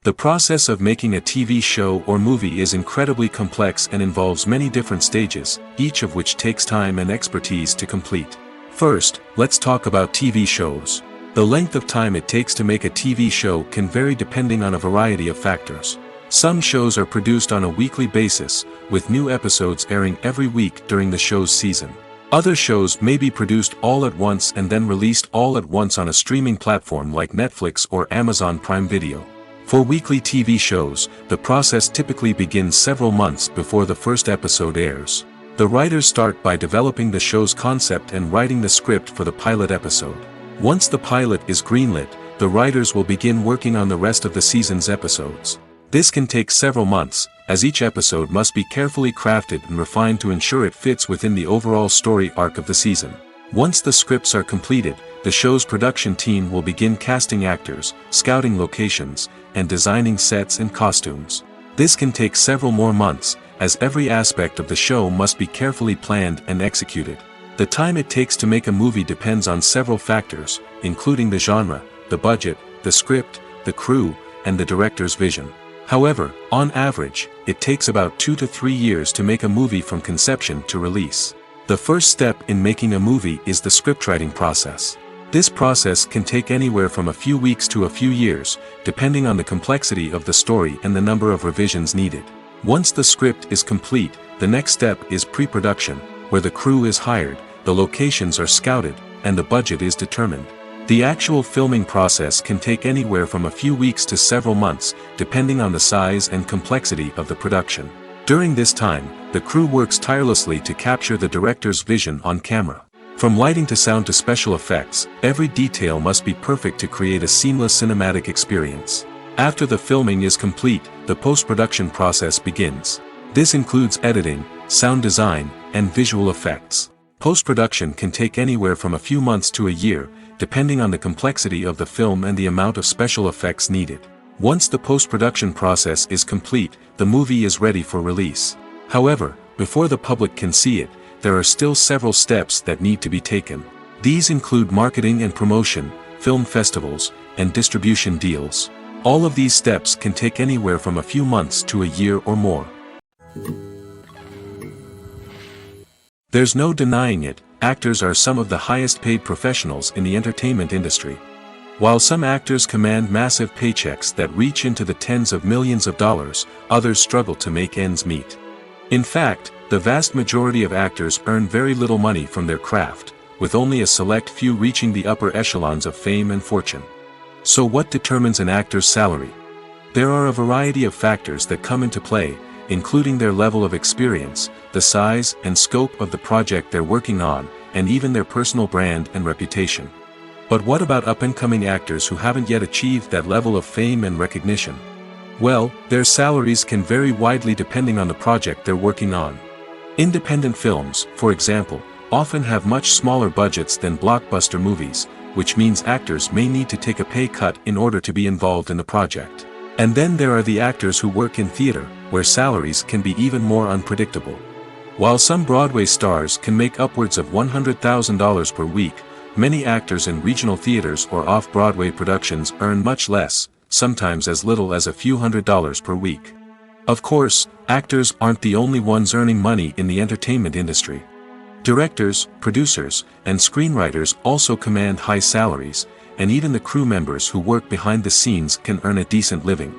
The process of making a TV show or movie is incredibly complex and involves many different stages, each of which takes time and expertise to complete. First, let's talk about TV shows. The length of time it takes to make a TV show can vary depending on a variety of factors. Some shows are produced on a weekly basis, with new episodes airing every week during the show's season. Other shows may be produced all at once and then released all at once on a streaming platform like Netflix or Amazon Prime Video. For weekly TV shows, the process typically begins several months before the first episode airs. The writers start by developing the show's concept and writing the script for the pilot episode. Once the pilot is greenlit, the writers will begin working on the rest of the season's episodes. This can take several months, as each episode must be carefully crafted and refined to ensure it fits within the overall story arc of the season. Once the scripts are completed, the show's production team will begin casting actors, scouting locations, and designing sets and costumes. This can take several more months, as every aspect of the show must be carefully planned and executed. The time it takes to make a movie depends on several factors, including the genre, the budget, the script, the crew, and the director's vision. However, on average, it takes about 2 to 3 years to make a movie from conception to release. The first step in making a movie is the scriptwriting process. This process can take anywhere from a few weeks to a few years, depending on the complexity of the story and the number of revisions needed. Once the script is complete, the next step is pre-production, where the crew is hired, the locations are scouted, and the budget is determined. The actual filming process can take anywhere from a few weeks to several months, depending on the size and complexity of the production. During this time, the crew works tirelessly to capture the director's vision on camera. From lighting to sound to special effects, every detail must be perfect to create a seamless cinematic experience. After the filming is complete, the post-production process begins. This includes editing, sound design, and visual effects. Post-production can take anywhere from a few months to a year, depending on the complexity of the film and the amount of special effects needed. Once the post-production process is complete, the movie is ready for release. However, before the public can see it, there are still several steps that need to be taken. These include marketing and promotion, film festivals, and distribution deals. All of these steps can take anywhere from a few months to a year or more. There's no denying it, actors are some of the highest paid professionals in the entertainment industry. While some actors command massive paychecks that reach into the tens of millions of dollars, others struggle to make ends meet. In fact, the vast majority of actors earn very little money from their craft, with only a select few reaching the upper echelons of fame and fortune. So what determines an actor's salary? There are a variety of factors that come into play, including their level of experience, the size and scope of the project they're working on, and even their personal brand and reputation. But what about up-and-coming actors who haven't yet achieved that level of fame and recognition? Well, their salaries can vary widely depending on the project they're working on. Independent films, for example, often have much smaller budgets than blockbuster movies, which means actors may need to take a pay cut in order to be involved in the project. And then there are the actors who work in theater, where salaries can be even more unpredictable. While some Broadway stars can make upwards of $100,000 per week, many actors in regional theaters or off-Broadway productions earn much less, sometimes as little as a few $100s per week. Of course, actors aren't the only ones earning money in the entertainment industry. Directors, producers, and screenwriters also command high salaries, and even the crew members who work behind the scenes can earn a decent living.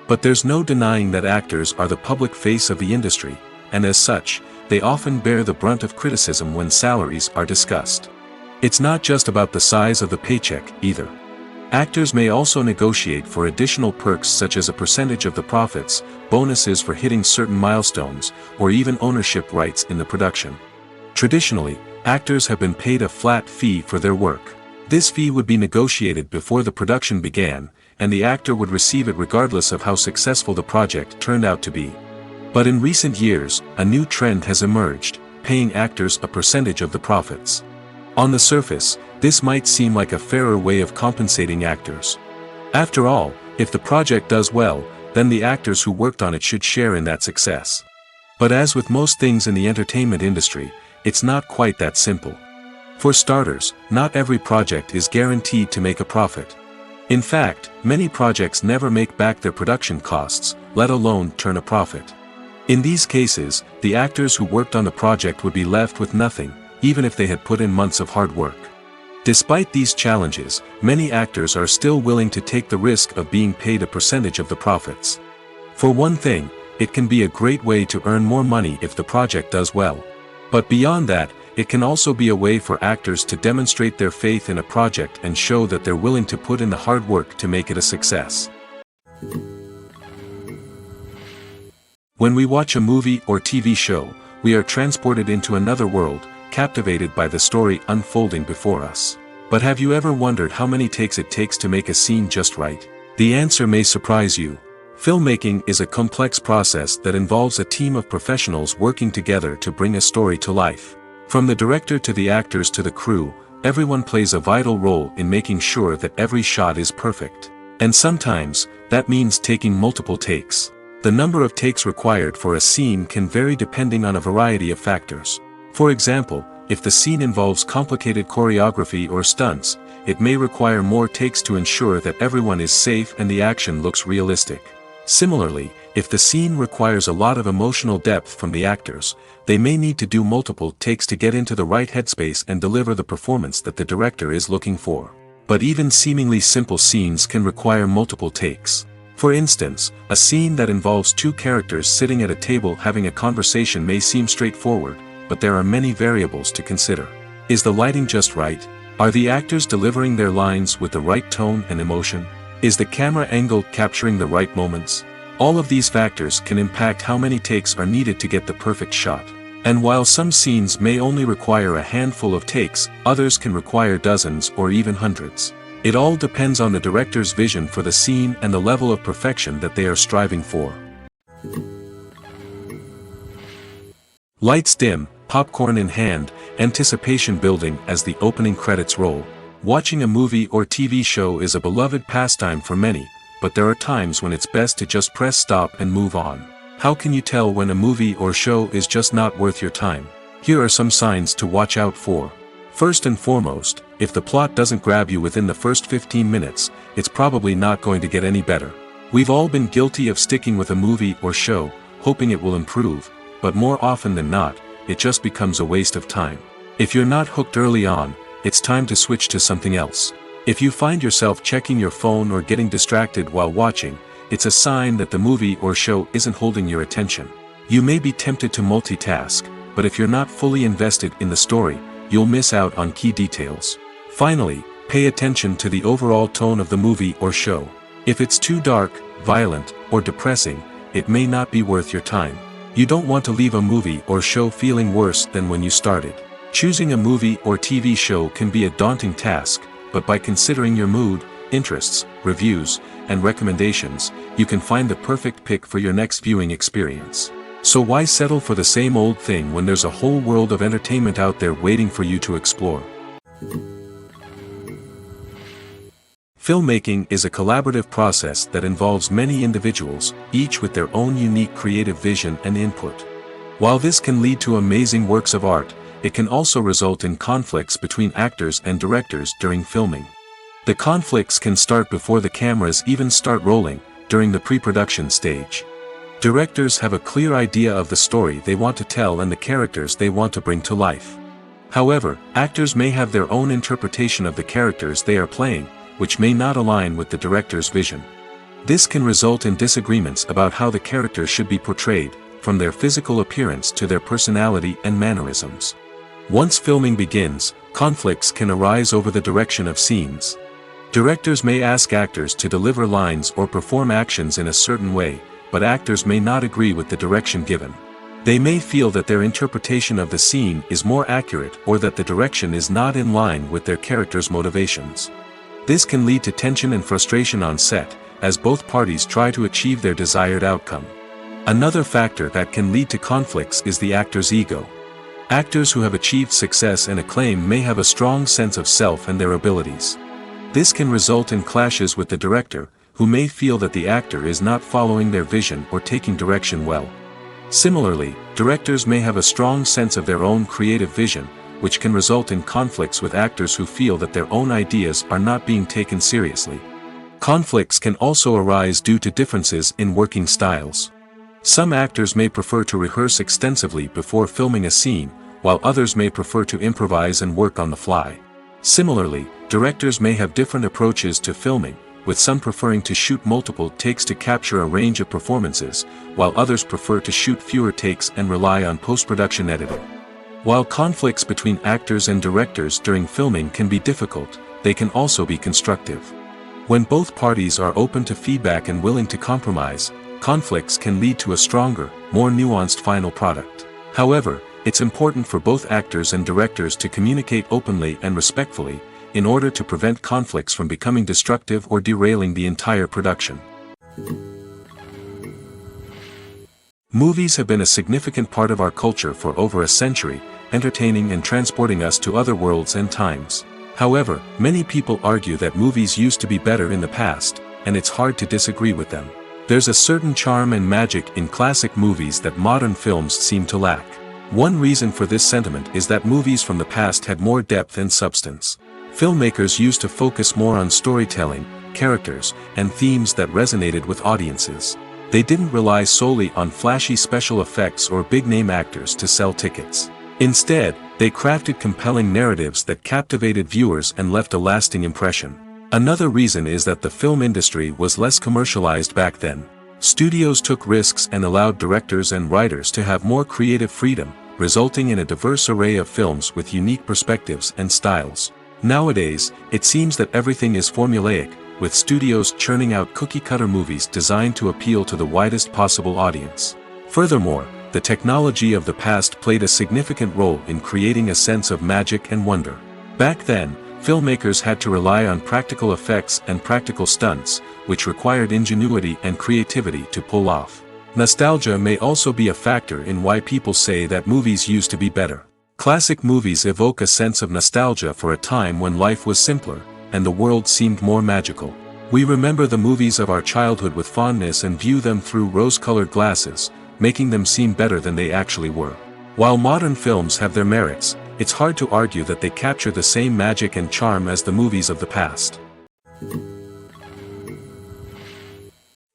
But there's no denying that actors are the public face of the industry, and as such, they often bear the brunt of criticism when salaries are discussed. It's not just about the size of the paycheck, either. Actors may also negotiate for additional perks such as a percentage of the profits, bonuses for hitting certain milestones, or even ownership rights in the production. Traditionally, actors have been paid a flat fee for their work. This fee would be negotiated before the production began, and the actor would receive it regardless of how successful the project turned out to be. But in recent years, a new trend has emerged, paying actors a percentage of the profits. On the surface, this might seem like a fairer way of compensating actors. After all, if the project does well, then the actors who worked on it should share in that success. But as with most things in the entertainment industry, it's not quite that simple. For starters, not every project is guaranteed to make a profit. In fact, many projects never make back their production costs, let alone turn a profit. In these cases, the actors who worked on the project would be left with nothing, even if they had put in months of hard work. Despite these challenges, many actors are still willing to take the risk of being paid a percentage of the profits. For one thing, it can be a great way to earn more money if the project does well. But beyond that, it can also be a way for actors to demonstrate their faith in a project and show that they're willing to put in the hard work to make it a success. When we watch a movie or TV show, we are transported into another world, captivated by the story unfolding before us. But have you ever wondered how many takes it takes to make a scene just right? The answer may surprise you. Filmmaking is a complex process that involves a team of professionals working together to bring a story to life. From the director to the actors to the crew, everyone plays a vital role in making sure that every shot is perfect. And sometimes, that means taking multiple takes. The number of takes required for a scene can vary depending on a variety of factors. For example, if the scene involves complicated choreography or stunts, it may require more takes to ensure that everyone is safe and the action looks realistic. Similarly, if the scene requires a lot of emotional depth from the actors, they may need to do multiple takes to get into the right headspace and deliver the performance that the director is looking for. But even seemingly simple scenes can require multiple takes. For instance, a scene that involves two characters sitting at a table having a conversation may seem straightforward, but there are many variables to consider. Is the lighting just right? Are the actors delivering their lines with the right tone and emotion? Is the camera angle capturing the right moments? All of these factors can impact how many takes are needed to get the perfect shot. And while some scenes may only require a handful of takes, others can require dozens or even hundreds. It all depends on the director's vision for the scene and the level of perfection that they are striving for. Lights dim, popcorn in hand, anticipation building as the opening credits roll. Watching a movie or TV show is a beloved pastime for many, but there are times when it's best to just press stop and move on. How can you tell when a movie or show is just not worth your time? Here are some signs to watch out for. First and foremost, if the plot doesn't grab you within the first 15 minutes, it's probably not going to get any better. We've all been guilty of sticking with a movie or show, hoping it will improve, but more often than not, it just becomes a waste of time. If you're not hooked early on, it's time to switch to something else. If you find yourself checking your phone or getting distracted while watching, it's a sign that the movie or show isn't holding your attention. You may be tempted to multitask, but if you're not fully invested in the story, you'll miss out on key details. Finally, pay attention to the overall tone of the movie or show. If it's too dark, violent, or depressing, it may not be worth your time. You don't want to leave a movie or show feeling worse than when you started. Choosing a movie or TV show can be a daunting task, but by considering your mood, interests, reviews, and recommendations, you can find the perfect pick for your next viewing experience. So why settle for the same old thing when there's a whole world of entertainment out there waiting for you to explore? Filmmaking is a collaborative process that involves many individuals, each with their own unique creative vision and input. While this can lead to amazing works of art, it can also result in conflicts between actors and directors during filming. The conflicts can start before the cameras even start rolling, during the pre-production stage. Directors have a clear idea of the story they want to tell and the characters they want to bring to life. However, actors may have their own interpretation of the characters they are playing, which may not align with the director's vision. This can result in disagreements about how the characters should be portrayed, from their physical appearance to their personality and mannerisms. Once filming begins, conflicts can arise over the direction of scenes. Directors may ask actors to deliver lines or perform actions in a certain way, but actors may not agree with the direction given. They may feel that their interpretation of the scene is more accurate or that the direction is not in line with their character's motivations. This can lead to tension and frustration on set, as both parties try to achieve their desired outcome. Another factor that can lead to conflicts is the actor's ego. Actors who have achieved success and acclaim may have a strong sense of self and their abilities. This can result in clashes with the director, who may feel that the actor is not following their vision or taking direction well. Similarly, directors may have a strong sense of their own creative vision, which can result in conflicts with actors who feel that their own ideas are not being taken seriously. Conflicts can also arise due to differences in working styles. Some actors may prefer to rehearse extensively before filming a scene, while others may prefer to improvise and work on the fly. Similarly, directors may have different approaches to filming, with some preferring to shoot multiple takes to capture a range of performances, while others prefer to shoot fewer takes and rely on post-production editing. While conflicts between actors and directors during filming can be difficult, they can also be constructive. When both parties are open to feedback and willing to compromise, conflicts can lead to a stronger, more nuanced final product. However, it's important for both actors and directors to communicate openly and respectfully, in order to prevent conflicts from becoming destructive or derailing the entire production. Movies have been a significant part of our culture for over a century, entertaining and transporting us to other worlds and times. However, many people argue that movies used to be better in the past, and it's hard to disagree with them. There's a certain charm and magic in classic movies that modern films seem to lack. One reason for this sentiment is that movies from the past had more depth and substance. Filmmakers used to focus more on storytelling, characters, and themes that resonated with audiences. They didn't rely solely on flashy special effects or big-name actors to sell tickets. Instead, they crafted compelling narratives that captivated viewers and left a lasting impression. Another reason is that the film industry was less commercialized back then. Studios took risks and allowed directors and writers to have more creative freedom, resulting in a diverse array of films with unique perspectives and styles. Nowadays, it seems that everything is formulaic, with studios churning out cookie-cutter movies designed to appeal to the widest possible audience. Furthermore, the technology of the past played a significant role in creating a sense of magic and wonder. Back then, filmmakers had to rely on practical effects and practical stunts, which required ingenuity and creativity to pull off. Nostalgia may also be a factor in why people say that movies used to be better. Classic movies evoke a sense of nostalgia for a time when life was simpler, and the world seemed more magical. We remember the movies of our childhood with fondness and view them through rose-colored glasses, making them seem better than they actually were. While modern films have their merits, it's hard to argue that they capture the same magic and charm as the movies of the past.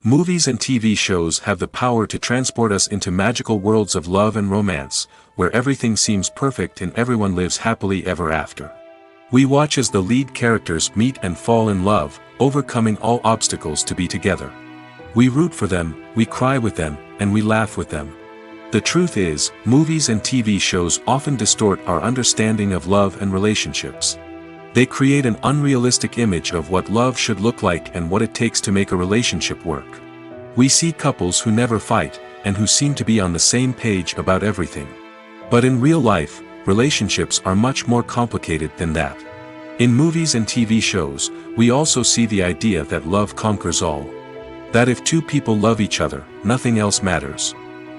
Movies and TV shows have the power to transport us into magical worlds of love and romance, where everything seems perfect and everyone lives happily ever after. We watch as the lead characters meet and fall in love, overcoming all obstacles to be together. We root for them, we cry with them, and we laugh with them. The truth is, movies and TV shows often distort our understanding of love and relationships. They create an unrealistic image of what love should look like and what it takes to make a relationship work. We see couples who never fight, and who seem to be on the same page about everything. But in real life, relationships are much more complicated than that. In movies and TV shows, we also see the idea that love conquers all. That if two people love each other, nothing else matters.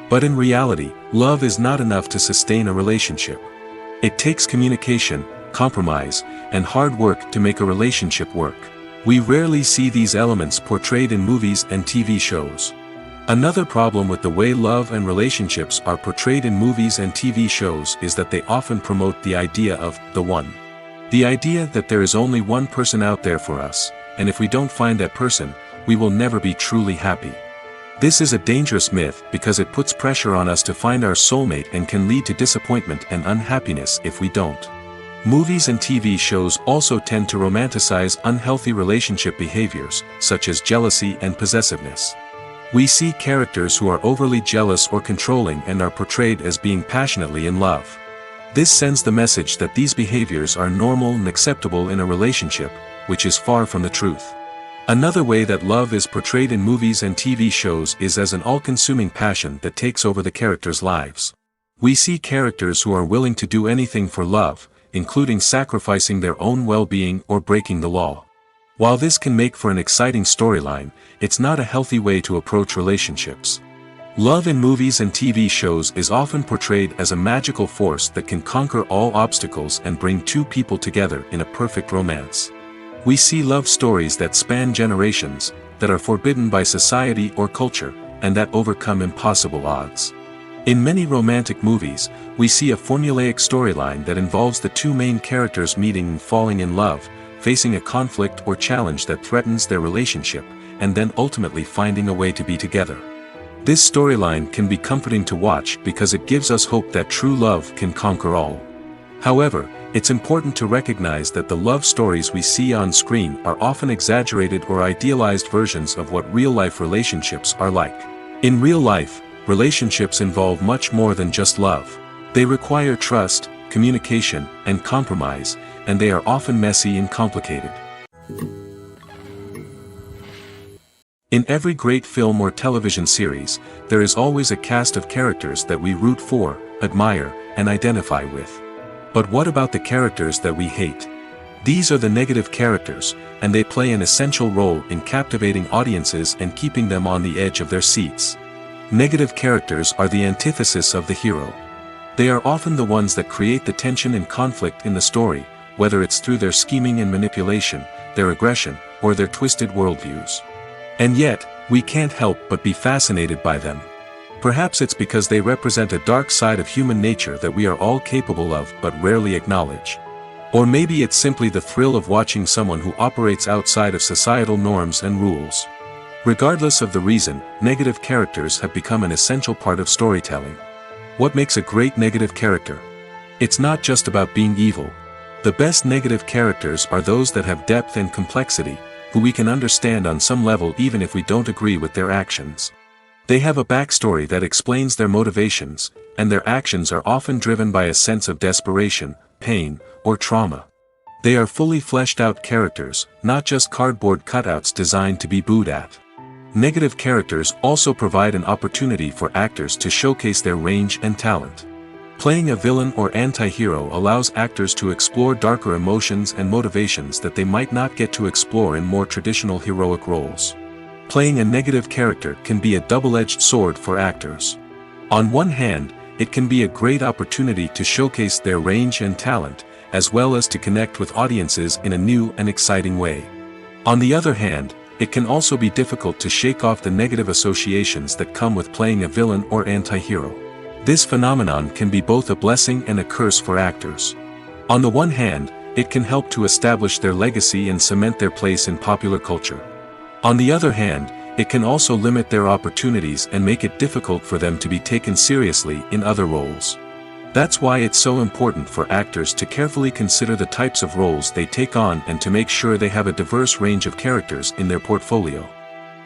But in reality, love is not enough to sustain a relationship. It takes communication, compromise, and hard work to make a relationship work. We rarely see these elements portrayed in movies and TV shows. Another problem with the way love and relationships are portrayed in movies and TV shows is that they often promote the idea of the one. The idea that there is only one person out there for us, and if we don't find that person, we will never be truly happy. This is a dangerous myth because it puts pressure on us to find our soulmate and can lead to disappointment and unhappiness if we don't. Movies and TV shows also tend to romanticize unhealthy relationship behaviors, such as jealousy and possessiveness. We see characters who are overly jealous or controlling and are portrayed as being passionately in love. This sends the message that these behaviors are normal and acceptable in a relationship, which is far from the truth. Another way that love is portrayed in movies and TV shows is as an all-consuming passion that takes over the characters' lives. We see characters who are willing to do anything for love, including sacrificing their own well-being or breaking the law. While this can make for an exciting storyline, it's not a healthy way to approach relationships. Love in movies and TV shows is often portrayed as a magical force that can conquer all obstacles and bring two people together in a perfect romance. We see love stories that span generations, that are forbidden by society or culture, and that overcome impossible odds. In many romantic movies, we see a formulaic storyline that involves the two main characters meeting and falling in love, facing a conflict or challenge that threatens their relationship, and then ultimately finding a way to be together. This storyline can be comforting to watch because it gives us hope that true love can conquer all. However, it's important to recognize that the love stories we see on screen are often exaggerated or idealized versions of what real-life relationships are like. In real life, relationships involve much more than just love. They require trust, communication, and compromise, and they are often messy and complicated. In every great film or television series, there is always a cast of characters that we root for, admire, and identify with. But what about the characters that we hate? These are the negative characters, and they play an essential role in captivating audiences and keeping them on the edge of their seats. Negative characters are the antithesis of the hero. They are often the ones that create the tension and conflict in the story, whether it's through their scheming and manipulation, their aggression, or their twisted worldviews. And yet, we can't help but be fascinated by them. Perhaps it's because they represent a dark side of human nature that we are all capable of but rarely acknowledge. Or maybe it's simply the thrill of watching someone who operates outside of societal norms and rules. Regardless of the reason, negative characters have become an essential part of storytelling. What makes a great negative character? It's not just about being evil. The best negative characters are those that have depth and complexity, who we can understand on some level even if we don't agree with their actions. They have a backstory that explains their motivations, and their actions are often driven by a sense of desperation, pain, or trauma. They are fully fleshed out characters, not just cardboard cutouts designed to be booed at. Negative characters also provide an opportunity for actors to showcase their range and talent. Playing a villain or anti-hero allows actors to explore darker emotions and motivations that they might not get to explore in more traditional heroic roles. Playing a negative character can be a double-edged sword for actors. On one hand, it can be a great opportunity to showcase their range and talent, as well as to connect with audiences in a new and exciting way. On the other hand, it can also be difficult to shake off the negative associations that come with playing a villain or anti-hero. This phenomenon can be both a blessing and a curse for actors. On the one hand, it can help to establish their legacy and cement their place in popular culture. On the other hand, it can also limit their opportunities and make it difficult for them to be taken seriously in other roles. That's why it's so important for actors to carefully consider the types of roles they take on and to make sure they have a diverse range of characters in their portfolio.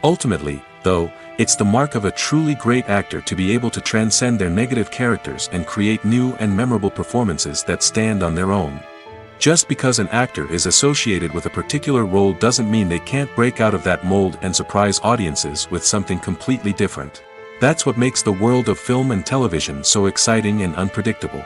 Ultimately, though, it's the mark of a truly great actor to be able to transcend their negative characters and create new and memorable performances that stand on their own. Just because an actor is associated with a particular role doesn't mean they can't break out of that mold and surprise audiences with something completely different. That's what makes the world of film and television so exciting and unpredictable.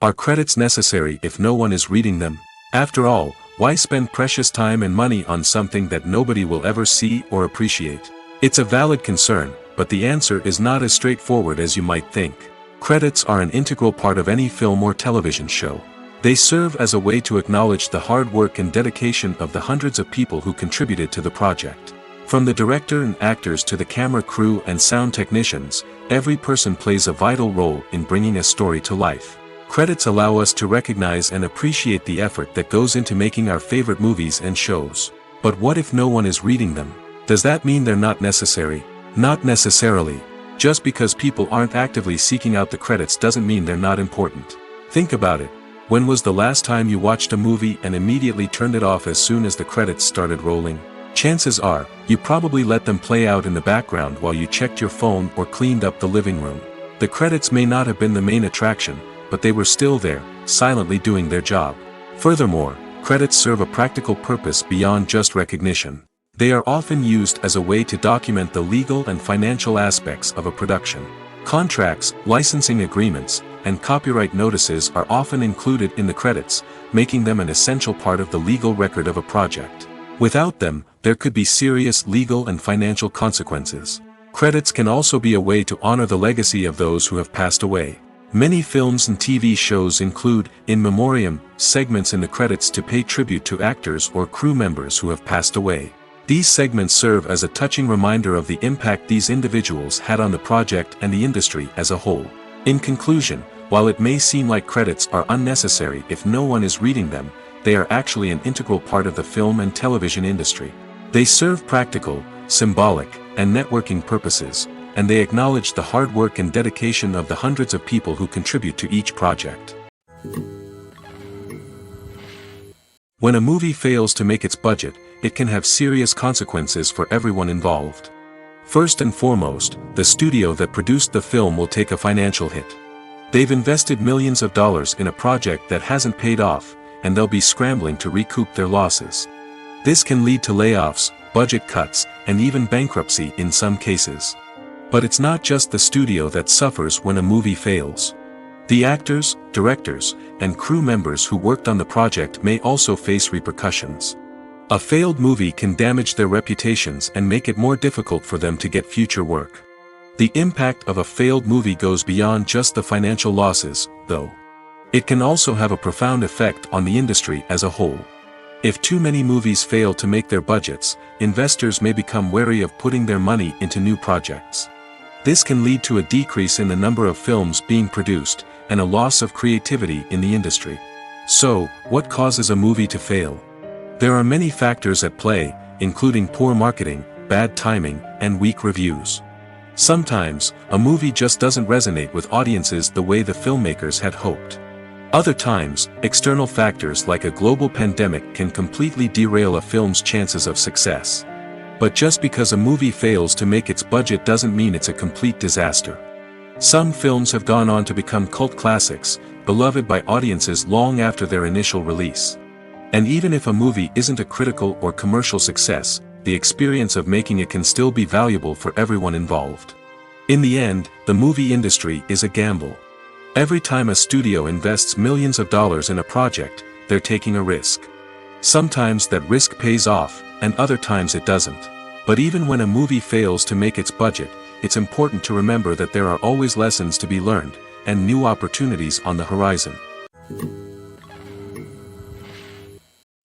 Are credits necessary if no one is reading them? After all, why spend precious time and money on something that nobody will ever see or appreciate? It's a valid concern, but the answer is not as straightforward as you might think. Credits are an integral part of any film or television show. They serve as a way to acknowledge the hard work and dedication of the hundreds of people who contributed to the project. From the director and actors to the camera crew and sound technicians, every person plays a vital role in bringing a story to life. Credits allow us to recognize and appreciate the effort that goes into making our favorite movies and shows. But what if no one is reading them? Does that mean they're not necessary? Not necessarily. Just because people aren't actively seeking out the credits doesn't mean they're not important. Think about it. When was the last time you watched a movie and immediately turned it off as soon as the credits started rolling? Chances are, you probably let them play out in the background while you checked your phone or cleaned up the living room. The credits may not have been the main attraction, but they were still there, silently doing their job. Furthermore, credits serve a practical purpose beyond just recognition. They are often used as a way to document the legal and financial aspects of a production. Contracts, licensing agreements, and copyright notices are often included in the credits, making them an essential part of the legal record of a project. Without them, there could be serious legal and financial consequences. Credits can also be a way to honor the legacy of those who have passed away. Many films and TV shows include, in memoriam, segments in the credits to pay tribute to actors or crew members who have passed away. These segments serve as a touching reminder of the impact these individuals had on the project and the industry as a whole. In conclusion, While it may seem like credits are unnecessary if no one is reading them, they are actually an integral part of the film and television industry. They serve practical, symbolic, and networking purposes, and they acknowledge the hard work and dedication of the hundreds of people who contribute to each project. When a movie fails to make its budget, it can have serious consequences for everyone involved. First and foremost, the studio that produced the film will take a financial hit. They've invested millions of dollars in a project that hasn't paid off, and they'll be scrambling to recoup their losses. This can lead to layoffs, budget cuts, and even bankruptcy in some cases. But it's not just the studio that suffers when a movie fails. The actors, directors, and crew members who worked on the project may also face repercussions. A failed movie can damage their reputations and make it more difficult for them to get future work. The impact of a failed movie goes beyond just the financial losses, though. It can also have a profound effect on the industry as a whole. If too many movies fail to make their budgets, investors may become wary of putting their money into new projects. This can lead to a decrease in the number of films being produced, and a loss of creativity in the industry. So, what causes a movie to fail? There are many factors at play, including poor marketing, bad timing, and weak reviews. Sometimes, a movie just doesn't resonate with audiences the way the filmmakers had hoped. Other times, external factors like a global pandemic can completely derail a film's chances of success. But just because a movie fails to make its budget doesn't mean it's a complete disaster. Some films have gone on to become cult classics, beloved by audiences long after their initial release. And even if a movie isn't a critical or commercial success, the experience of making it can still be valuable for everyone involved. In the end, the movie industry is a gamble. Every time a studio invests millions of dollars in a project, they're taking a risk. Sometimes that risk pays off, and other times it doesn't. But even when a movie fails to make its budget, it's important to remember that there are always lessons to be learned, and new opportunities on the horizon.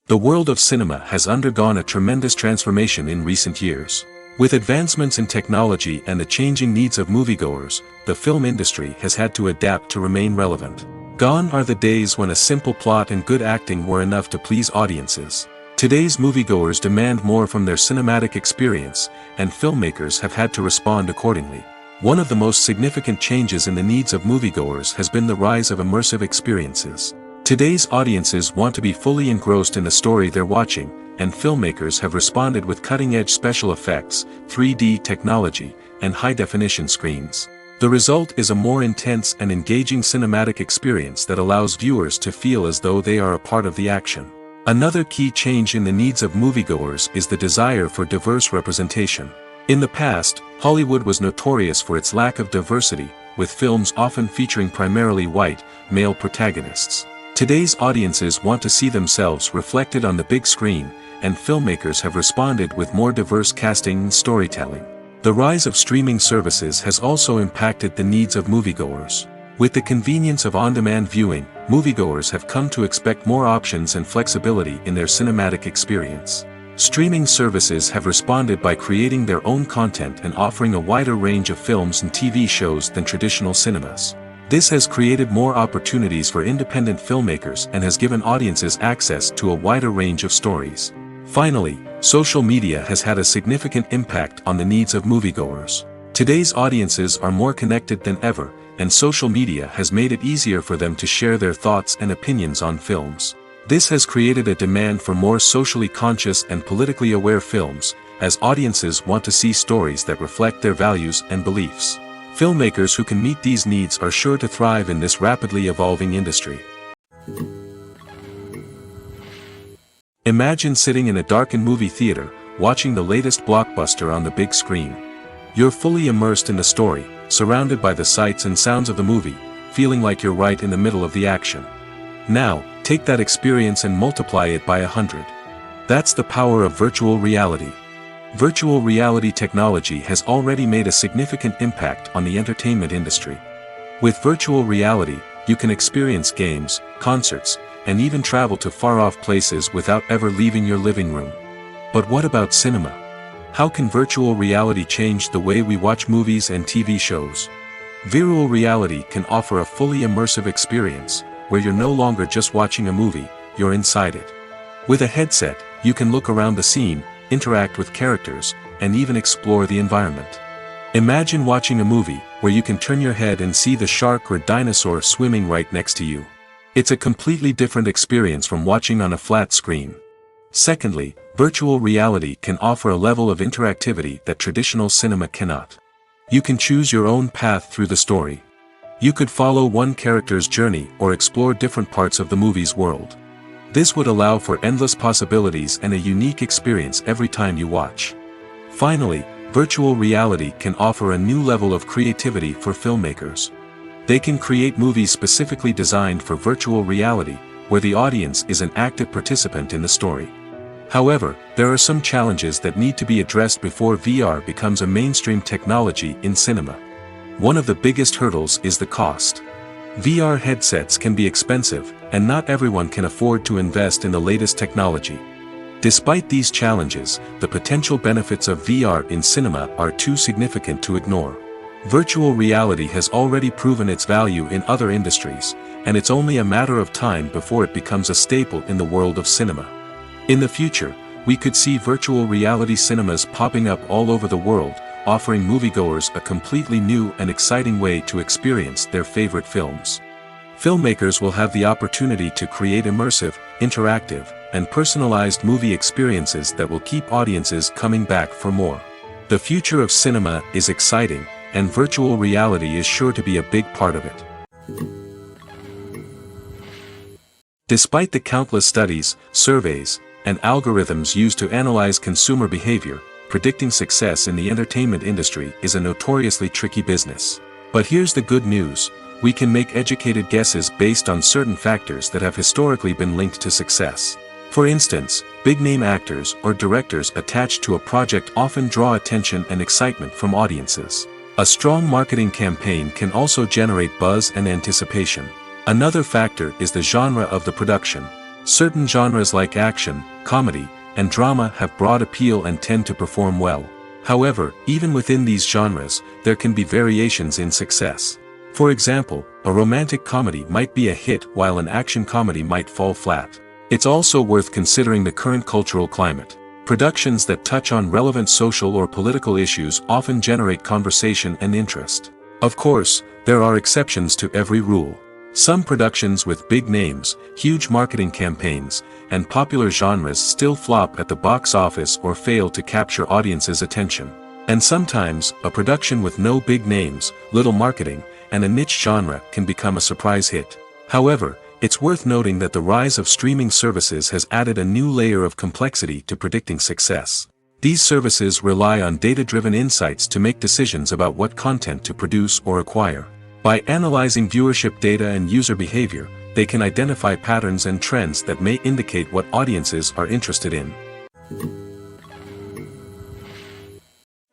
The world of cinema has undergone a tremendous transformation in recent years. With advancements in technology and the changing needs of moviegoers, the film industry has had to adapt to remain relevant. Gone are the days when a simple plot and good acting were enough to please audiences. Today's moviegoers demand more from their cinematic experience, and filmmakers have had to respond accordingly. One of the most significant changes in the needs of moviegoers has been the rise of immersive experiences. Today's audiences want to be fully engrossed in the story they're watching, and filmmakers have responded with cutting-edge special effects, 3D technology, and high-definition screens. The result is a more intense and engaging cinematic experience that allows viewers to feel as though they are a part of the action. Another key change in the needs of moviegoers is the desire for diverse representation. In the past, Hollywood was notorious for its lack of diversity, with films often featuring primarily white, male protagonists. Today's audiences want to see themselves reflected on the big screen, and filmmakers have responded with more diverse casting and storytelling. The rise of streaming services has also impacted the needs of moviegoers. With the convenience of on-demand viewing, moviegoers have come to expect more options and flexibility in their cinematic experience. Streaming services have responded by creating their own content and offering a wider range of films and TV shows than traditional cinemas. This has created more opportunities for independent filmmakers and has given audiences access to a wider range of stories. Finally, social media has had a significant impact on the needs of moviegoers. Today's audiences are more connected than ever, and social media has made it easier for them to share their thoughts and opinions on films. This has created a demand for more socially conscious and politically aware films, as audiences want to see stories that reflect their values and beliefs. Filmmakers who can meet these needs are sure to thrive in this rapidly evolving industry. Imagine sitting in a darkened movie theater, watching the latest blockbuster on the big screen. You're fully immersed in the story, surrounded by the sights and sounds of the movie, feeling like you're right in the middle of the action. Now, take that experience and multiply it by 100. That's the power of virtual reality. Virtual reality technology has already made a significant impact on the entertainment industry. With virtual reality, you can experience games, concerts, and even travel to far-off places without ever leaving your living room. But what about cinema? How can virtual reality change the way we watch movies and TV shows? Virtual reality can offer a fully immersive experience, where you're no longer just watching a movie, you're inside it. With a headset, you can look around the scene, interact with characters, and even explore the environment. Imagine watching a movie, where you can turn your head and see the shark or dinosaur swimming right next to you. It's a completely different experience from watching on a flat screen. Secondly, virtual reality can offer a level of interactivity that traditional cinema cannot. You can choose your own path through the story. You could follow one character's journey or explore different parts of the movie's world. This would allow for endless possibilities and a unique experience every time you watch. Finally, virtual reality can offer a new level of creativity for filmmakers. They can create movies specifically designed for virtual reality, where the audience is an active participant in the story. However, there are some challenges that need to be addressed before VR becomes a mainstream technology in cinema. One of the biggest hurdles is the cost. VR headsets can be expensive, and not everyone can afford to invest in the latest technology. Despite these challenges, the potential benefits of VR in cinema are too significant to ignore. Virtual reality has already proven its value in other industries, and it's only a matter of time before it becomes a staple in the world of cinema. In the future, we could see virtual reality cinemas popping up all over the world, offering moviegoers a completely new and exciting way to experience their favorite films. Filmmakers will have the opportunity to create immersive, interactive, and personalized movie experiences that will keep audiences coming back for more. The future of cinema is exciting, and virtual reality is sure to be a big part of it. Despite the countless studies, surveys, and algorithms used to analyze consumer behavior, predicting success in the entertainment industry is a notoriously tricky business. But here's the good news: we can make educated guesses based on certain factors that have historically been linked to success. For instance, big-name actors or directors attached to a project often draw attention and excitement from audiences. A strong marketing campaign can also generate buzz and anticipation. Another factor is the genre of the production. Certain genres like action, comedy, and drama have broad appeal and tend to perform well. However, even within these genres, there can be variations in success. For example, a romantic comedy might be a hit while an action comedy might fall flat. It's also worth considering the current cultural climate. Productions that touch on relevant social or political issues often generate conversation and interest. Of course, there are exceptions to every rule. Some productions with big names, huge marketing campaigns, and popular genres still flop at the box office or fail to capture audiences' attention. And sometimes, a production with no big names, little marketing, and a niche genre can become a surprise hit. However, it's worth noting that the rise of streaming services has added a new layer of complexity to predicting success. These services rely on data-driven insights to make decisions about what content to produce or acquire. By analyzing viewership data and user behavior, they can identify patterns and trends that may indicate what audiences are interested in.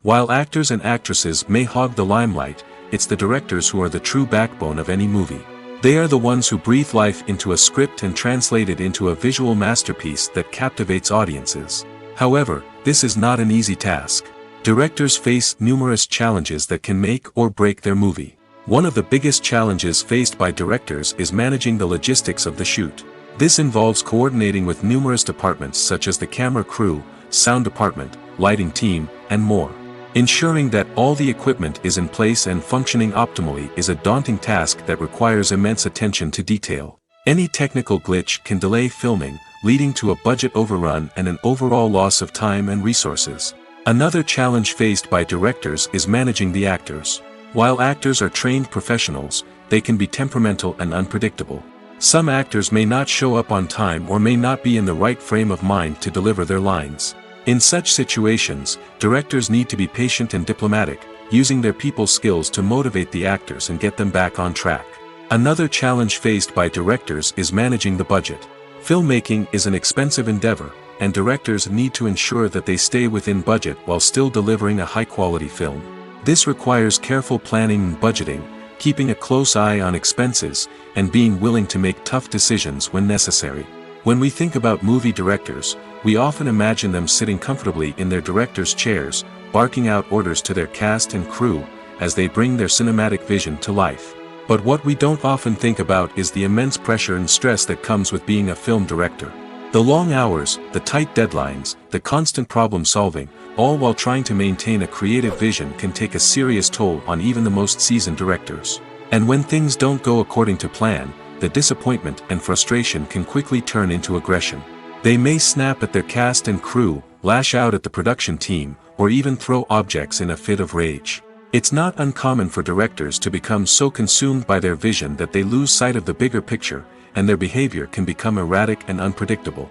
While actors and actresses may hog the limelight, it's the directors who are the true backbone of any movie. They are the ones who breathe life into a script and translate it into a visual masterpiece that captivates audiences. However, this is not an easy task. Directors face numerous challenges that can make or break their movie. One of the biggest challenges faced by directors is managing the logistics of the shoot. This involves coordinating with numerous departments such as the camera crew, sound department, lighting team, and more. Ensuring that all the equipment is in place and functioning optimally is a daunting task that requires immense attention to detail. Any technical glitch can delay filming, leading to a budget overrun and an overall loss of time and resources. Another challenge faced by directors is managing the actors. While actors are trained professionals, they can be temperamental and unpredictable. Some actors may not show up on time or may not be in the right frame of mind to deliver their lines. In such situations, directors need to be patient and diplomatic, using their people skills to motivate the actors and get them back on track. Another challenge faced by directors is managing the budget. Filmmaking is an expensive endeavor, and directors need to ensure that they stay within budget while still delivering a high-quality film. This requires careful planning and budgeting, keeping a close eye on expenses, and being willing to make tough decisions when necessary. When we think about movie directors, we often imagine them sitting comfortably in their director's chairs, barking out orders to their cast and crew, as they bring their cinematic vision to life. But what we don't often think about is the immense pressure and stress that comes with being a film director. The long hours, the tight deadlines, the constant problem solving, all while trying to maintain a creative vision can take a serious toll on even the most seasoned directors. And when things don't go according to plan, the disappointment and frustration can quickly turn into aggression. They may snap at their cast and crew, lash out at the production team, or even throw objects in a fit of rage. It's not uncommon for directors to become so consumed by their vision that they lose sight of the bigger picture, and their behavior can become erratic and unpredictable.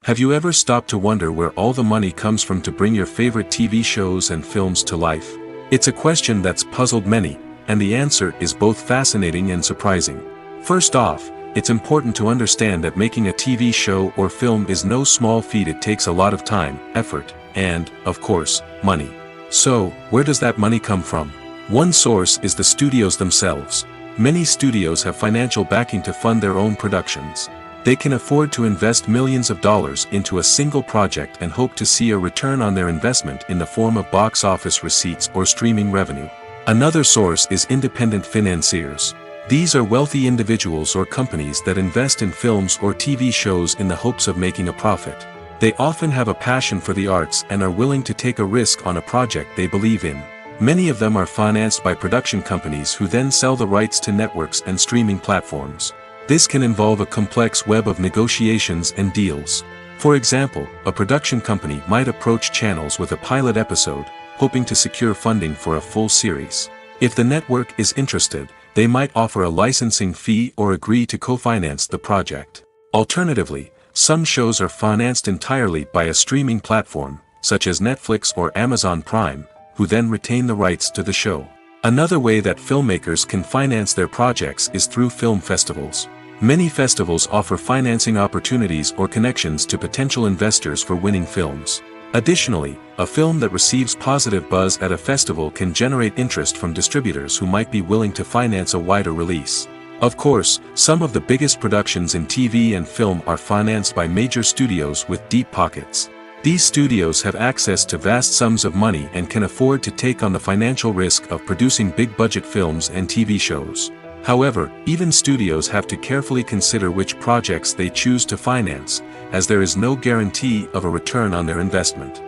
Have you ever stopped to wonder where all the money comes from to bring your favorite TV shows and films to life? It's a question that's puzzled many, and the answer is both fascinating and surprising. First off, it's important to understand that making a TV show or film is no small feat. It takes a lot of time, effort, and, of course, money. So, where does that money come from? One source is the studios themselves. Many studios have financial backing to fund their own productions. They can afford to invest millions of dollars into a single project and hope to see a return on their investment in the form of box office receipts or streaming revenue. Another source is independent financiers. These are wealthy individuals or companies that invest in films or TV shows in the hopes of making a profit. They often have a passion for the arts and are willing to take a risk on a project they believe in. Many of them are financed by production companies who then sell the rights to networks and streaming platforms. This can involve a complex web of negotiations and deals. For example, a production company might approach channels with a pilot episode, hoping to secure funding for a full series. If the network is interested, they might offer a licensing fee or agree to co-finance the project. Alternatively, some shows are financed entirely by a streaming platform, such as Netflix or Amazon Prime, who then retain the rights to the show. Another way that filmmakers can finance their projects is through film festivals. Many festivals offer financing opportunities or connections to potential investors for winning films. Additionally, a film that receives positive buzz at a festival can generate interest from distributors who might be willing to finance a wider release. Of course, some of the biggest productions in TV and film are financed by major studios with deep pockets. These studios have access to vast sums of money and can afford to take on the financial risk of producing big-budget films and TV shows. However, even studios have to carefully consider which projects they choose to finance, as there is no guarantee of a return on their investment.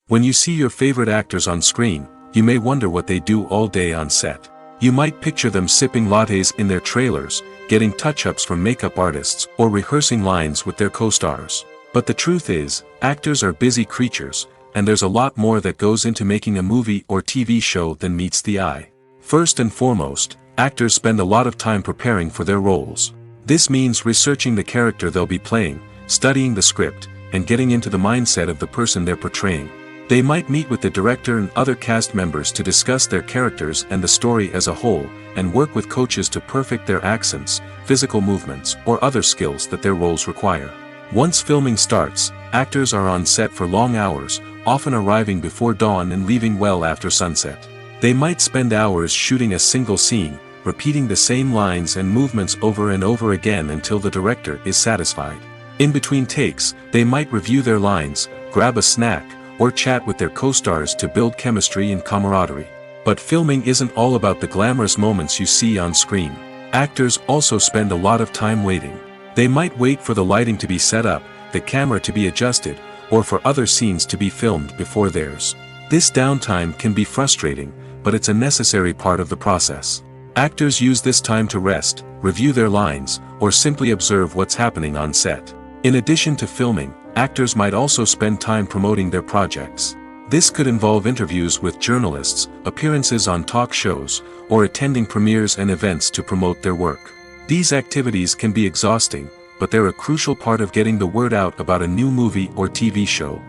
When you see your favorite actors on screen, you may wonder what they do all day on set. You might picture them sipping lattes in their trailers, getting touch-ups from makeup artists, or rehearsing lines with their co-stars. But the truth is, actors are busy creatures, and there's a lot more that goes into making a movie or TV show than meets the eye. First and foremost, actors spend a lot of time preparing for their roles. This means researching the character they'll be playing, studying the script, and getting into the mindset of the person they're portraying. They might meet with the director and other cast members to discuss their characters and the story as a whole, and work with coaches to perfect their accents, physical movements, or other skills that their roles require. Once filming starts, actors are on set for long hours, often arriving before dawn and leaving well after sunset. They might spend hours shooting a single scene, repeating the same lines and movements over and over again until the director is satisfied. In between takes, they might review their lines, grab a snack, or chat with their co-stars to build chemistry and camaraderie. But filming isn't all about the glamorous moments you see on screen. Actors also spend a lot of time waiting. They might wait for the lighting to be set up, the camera to be adjusted, or for other scenes to be filmed before theirs. This downtime can be frustrating, but it's a necessary part of the process. Actors use this time to rest, review their lines, or simply observe what's happening on set. In addition to filming, actors might also spend time promoting their projects. This could involve interviews with journalists, appearances on talk shows, or attending premieres and events to promote their work. These activities can be exhausting, but they're a crucial part of getting the word out about a new movie or TV show.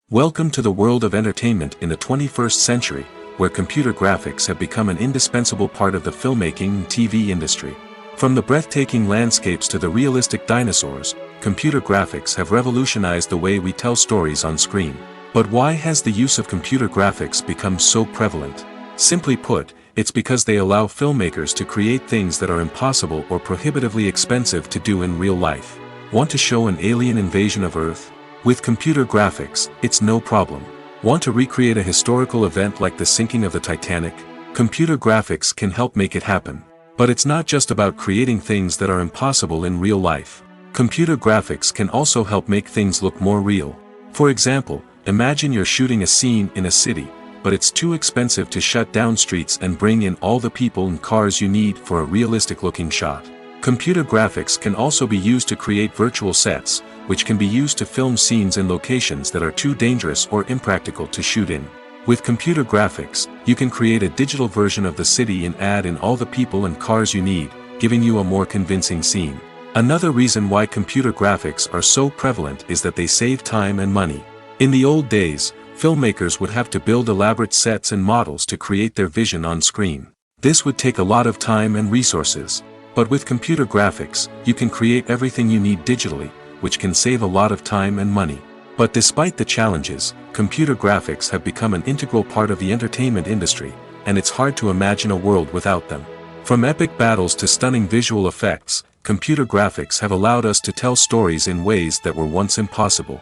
Welcome to the world of entertainment in the 21st century, where computer graphics have become an indispensable part of the filmmaking and TV industry. From the breathtaking landscapes to the realistic dinosaurs, computer graphics have revolutionized the way we tell stories on screen. But why has the use of computer graphics become so prevalent? Simply put, it's because they allow filmmakers to create things that are impossible or prohibitively expensive to do in real life. Want to show an alien invasion of Earth? With computer graphics, it's no problem. Want to recreate a historical event like the sinking of the Titanic? Computer graphics can help make it happen. But it's not just about creating things that are impossible in real life. Computer graphics can also help make things look more real. For example, imagine you're shooting a scene in a city, but it's too expensive to shut down streets and bring in all the people and cars you need for a realistic-looking shot. Computer graphics can also be used to create virtual sets, which can be used to film scenes in locations that are too dangerous or impractical to shoot in. With computer graphics, you can create a digital version of the city and add in all the people and cars you need, giving you a more convincing scene. Another reason why computer graphics are so prevalent is that they save time and money. In the old days, filmmakers would have to build elaborate sets and models to create their vision on screen. This would take a lot of time and resources. But with computer graphics, you can create everything you need digitally, which can save a lot of time and money. But despite the challenges, computer graphics have become an integral part of the entertainment industry, and it's hard to imagine a world without them. From epic battles to stunning visual effects, computer graphics have allowed us to tell stories in ways that were once impossible.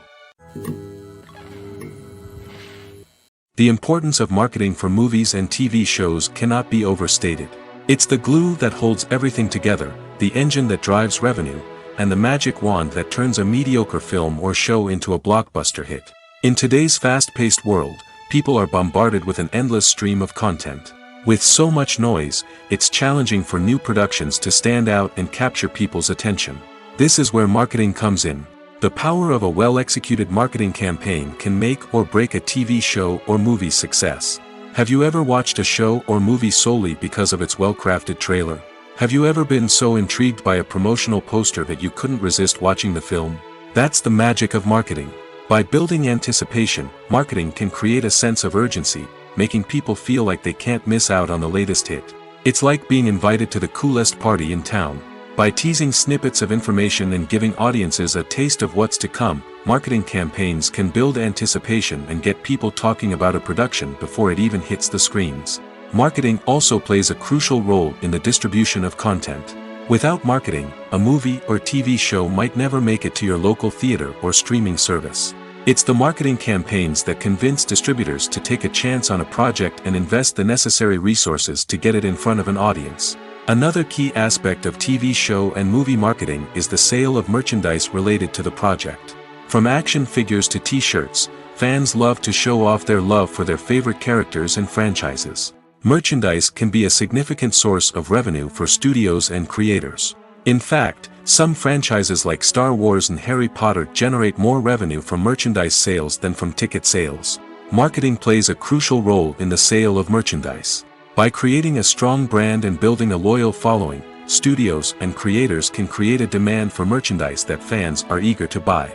The importance of marketing for movies and TV shows cannot be overstated. It's the glue that holds everything together, the engine that drives revenue, and the magic wand that turns a mediocre film or show into a blockbuster hit. In today's fast-paced world, people are bombarded with an endless stream of content. With so much noise, it's challenging for new productions to stand out and capture people's attention. This is where marketing comes in. The power of a well-executed marketing campaign can make or break a TV show or movie's success. Have you ever watched a show or movie solely because of its well-crafted trailer? Have you ever been so intrigued by a promotional poster that you couldn't resist watching the film? That's the magic of marketing. By building anticipation, marketing can create a sense of urgency, making people feel like they can't miss out on the latest hit. It's like being invited to the coolest party in town. By teasing snippets of information and giving audiences a taste of what's to come, marketing campaigns can build anticipation and get people talking about a production before it even hits the screens. Marketing also plays a crucial role in the distribution of content. Without marketing, a movie or TV show might never make it to your local theater or streaming service. It's the marketing campaigns that convince distributors to take a chance on a project and invest the necessary resources to get it in front of an audience. Another key aspect of TV show and movie marketing is the sale of merchandise related to the project. From action figures to t-shirts, fans love to show off their love for their favorite characters and franchises. Merchandise can be a significant source of revenue for studios and creators. In fact, some franchises like Star Wars and Harry Potter generate more revenue from merchandise sales than from ticket sales. Marketing plays a crucial role in the sale of merchandise. By creating a strong brand and building a loyal following, studios and creators can create a demand for merchandise that fans are eager to buy.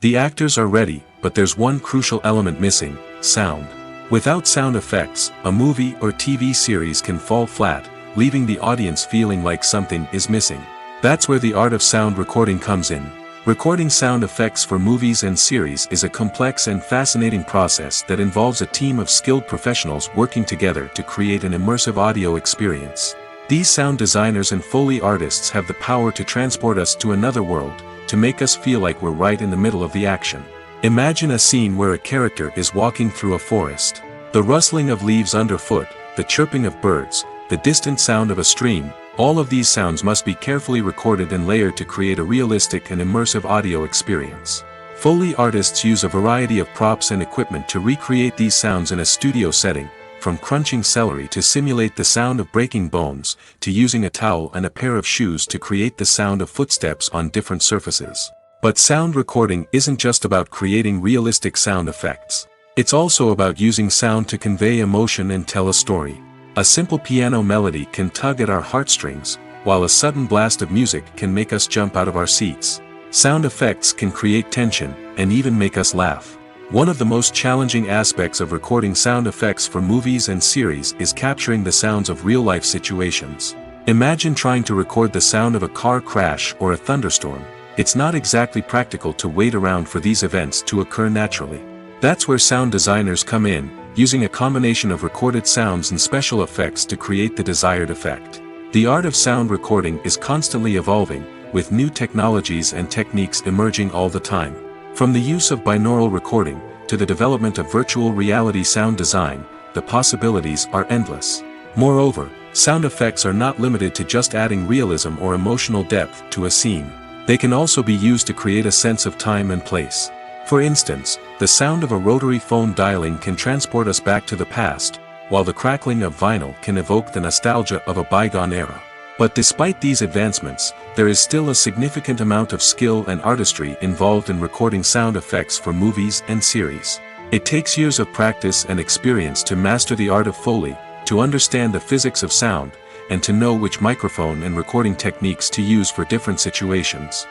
The actors are ready, but there's one crucial element missing: sound. Without sound effects, a movie or TV series can fall flat, leaving the audience feeling like something is missing. That's where the art of sound recording comes in. Recording sound effects for movies and series is a complex and fascinating process that involves a team of skilled professionals working together to create an immersive audio experience. These sound designers and Foley artists have the power to transport us to another world, to make us feel like we're right in the middle of the action. Imagine a scene where a character is walking through a forest. The rustling of leaves underfoot, the chirping of birds, the distant sound of a stream, all of these sounds must be carefully recorded and layered to create a realistic and immersive audio experience. Foley artists use a variety of props and equipment to recreate these sounds in a studio setting, from crunching celery to simulate the sound of breaking bones, to using a towel and a pair of shoes to create the sound of footsteps on different surfaces. But sound recording isn't just about creating realistic sound effects. It's also about using sound to convey emotion and tell a story. A simple piano melody can tug at our heartstrings, while a sudden blast of music can make us jump out of our seats. Sound effects can create tension, and even make us laugh. One of the most challenging aspects of recording sound effects for movies and series is capturing the sounds of real-life situations. Imagine trying to record the sound of a car crash or a thunderstorm. It's not exactly practical to wait around for these events to occur naturally. That's where sound designers come in, using a combination of recorded sounds and special effects to create the desired effect. The art of sound recording is constantly evolving, with new technologies and techniques emerging all the time. From the use of binaural recording, to the development of virtual reality sound design, the possibilities are endless. Moreover, sound effects are not limited to just adding realism or emotional depth to a scene. They can also be used to create a sense of time and place. For instance, the sound of a rotary phone dialing can transport us back to the past, while the crackling of vinyl can evoke the nostalgia of a bygone era. But despite these advancements, there is still a significant amount of skill and artistry involved in recording sound effects for movies and series. It takes years of practice and experience to master the art of Foley, to understand the physics of sound, and to know which microphone and recording techniques to use for different situations.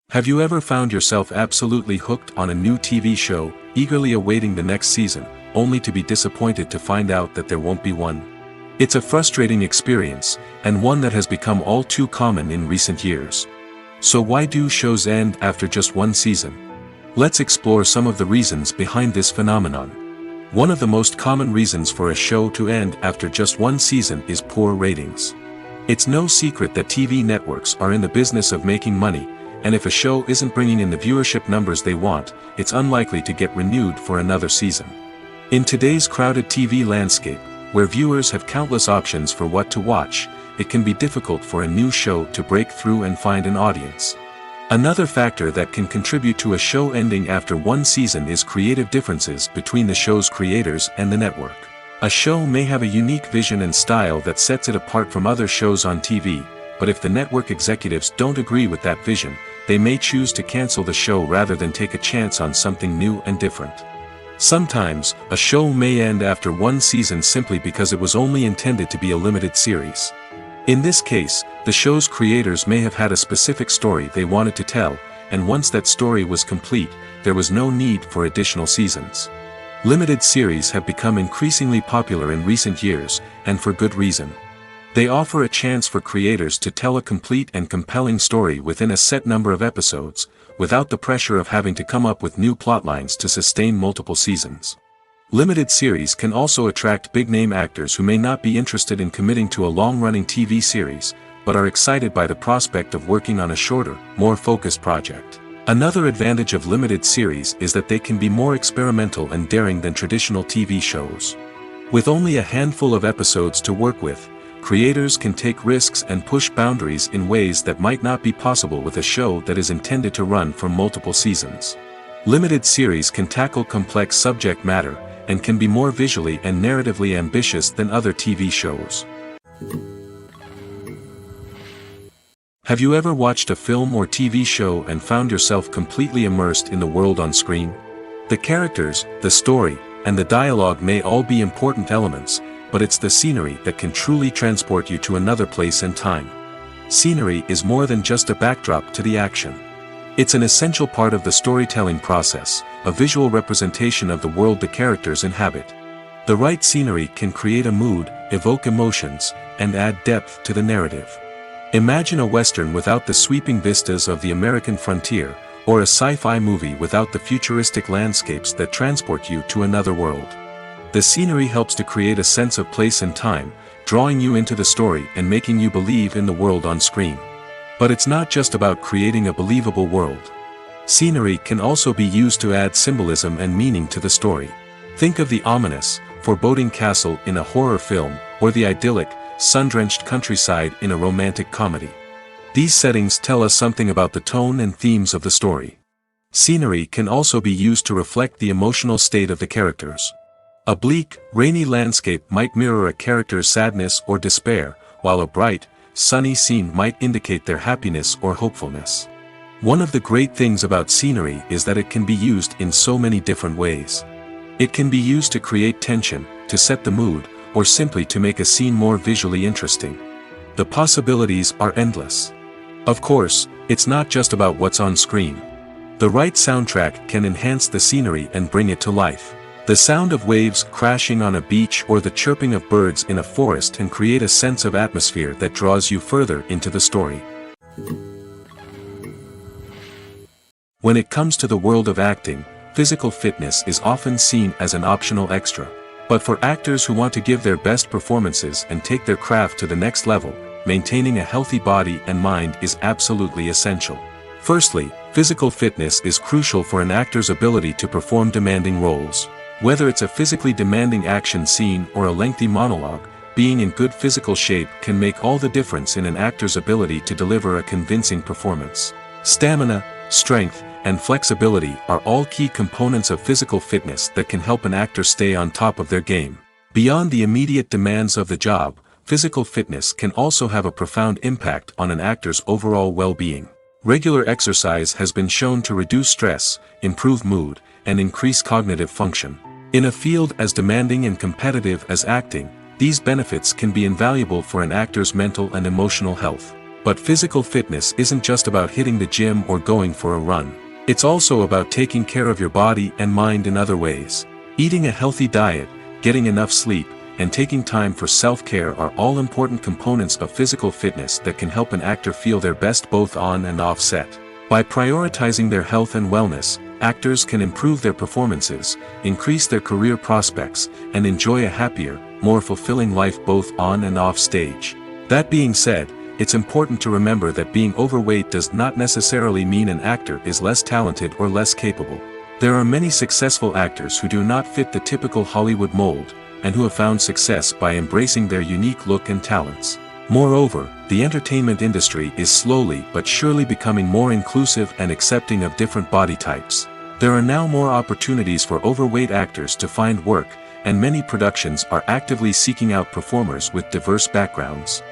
Have you ever found yourself absolutely hooked on a new TV show, eagerly awaiting the next season, only to be disappointed to find out that there won't be one? It's a frustrating experience, and one that has become all too common in recent years. So why do shows end after just one season? Let's explore some of the reasons behind this phenomenon. One of the most common reasons for a show to end after just one season is poor ratings. It's no secret that TV networks are in the business of making money, and if a show isn't bringing in the viewership numbers they want, it's unlikely to get renewed for another season. In today's crowded TV landscape, where viewers have countless options for what to watch, it can be difficult for a new show to break through and find an audience. Another factor that can contribute to a show ending after one season is creative differences between the show's creators and the network. A show may have a unique vision and style that sets it apart from other shows on TV, but if the network executives don't agree with that vision, they may choose to cancel the show rather than take a chance on something new and different. Sometimes, a show may end after one season simply because it was only intended to be a limited series. In this case, the show's creators may have had a specific story they wanted to tell, and once that story was complete, there was no need for additional seasons. Limited series have become increasingly popular in recent years, and for good reason. They offer a chance for creators to tell a complete and compelling story within a set number of episodes, without the pressure of having to come up with new plotlines to sustain multiple seasons. Limited series can also attract big-name actors who may not be interested in committing to a long-running TV series, but are excited by the prospect of working on a shorter, more focused project. Another advantage of limited series is that they can be more experimental and daring than traditional TV shows. With only a handful of episodes to work with, creators can take risks and push boundaries in ways that might not be possible with a show that is intended to run for multiple seasons. Limited series can tackle complex subject matter, and can be more visually and narratively ambitious than other TV shows. Have you ever watched a film or TV show and found yourself completely immersed in the world on screen? The characters, the story, and the dialogue may all be important elements, but it's the scenery that can truly transport you to another place and time. Scenery is more than just a backdrop to the action. It's an essential part of the storytelling process, a visual representation of the world the characters inhabit. The right scenery can create a mood, evoke emotions, and add depth to the narrative. Imagine a Western without the sweeping vistas of the American frontier, or a sci-fi movie without the futuristic landscapes that transport you to another world. The scenery helps to create a sense of place and time, drawing you into the story and making you believe in the world on screen. But it's not just about creating a believable world. Scenery can also be used to add symbolism and meaning to the story. Think of the ominous, foreboding castle in a horror film, or the idyllic, sun-drenched countryside in a romantic comedy. These settings tell us something about the tone and themes of the story. Scenery can also be used to reflect the emotional state of the characters. A bleak, rainy landscape might mirror a character's sadness or despair, while a bright, sunny scene might indicate their happiness or hopefulness. One of the great things about scenery is that it can be used in so many different ways. It can be used to create tension, to set the mood, or simply to make a scene more visually interesting. The possibilities are endless. Of course, it's not just about what's on screen. The right soundtrack can enhance the scenery and bring it to life. The sound of waves crashing on a beach or the chirping of birds in a forest can create a sense of atmosphere that draws you further into the story. When it comes to the world of acting, physical fitness is often seen as an optional extra. But for actors who want to give their best performances and take their craft to the next level, maintaining a healthy body and mind is absolutely essential. Firstly, physical fitness is crucial for an actor's ability to perform demanding roles. Whether it's a physically demanding action scene or a lengthy monologue, being in good physical shape can make all the difference in an actor's ability to deliver a convincing performance. Stamina, strength, and flexibility are all key components of physical fitness that can help an actor stay on top of their game. Beyond the immediate demands of the job, physical fitness can also have a profound impact on an actor's overall well-being. Regular exercise has been shown to reduce stress, improve mood, and increase cognitive function. In a field as demanding and competitive as acting, these benefits can be invaluable for an actor's mental and emotional health. But physical fitness isn't just about hitting the gym or going for a run. It's also about taking care of your body and mind in other ways. Eating a healthy diet, getting enough sleep, and taking time for self-care are all important components of physical fitness that can help an actor feel their best both on and off set. By prioritizing their health and wellness, actors can improve their performances, increase their career prospects, and enjoy a happier, more fulfilling life both on and off stage. That being said, it's important to remember that being overweight does not necessarily mean an actor is less talented or less capable. There are many successful actors who do not fit the typical Hollywood mold, and who have found success by embracing their unique look and talents. Moreover, the entertainment industry is slowly but surely becoming more inclusive and accepting of different body types. There are now more opportunities for overweight actors to find work, and many productions are actively seeking out performers with diverse backgrounds.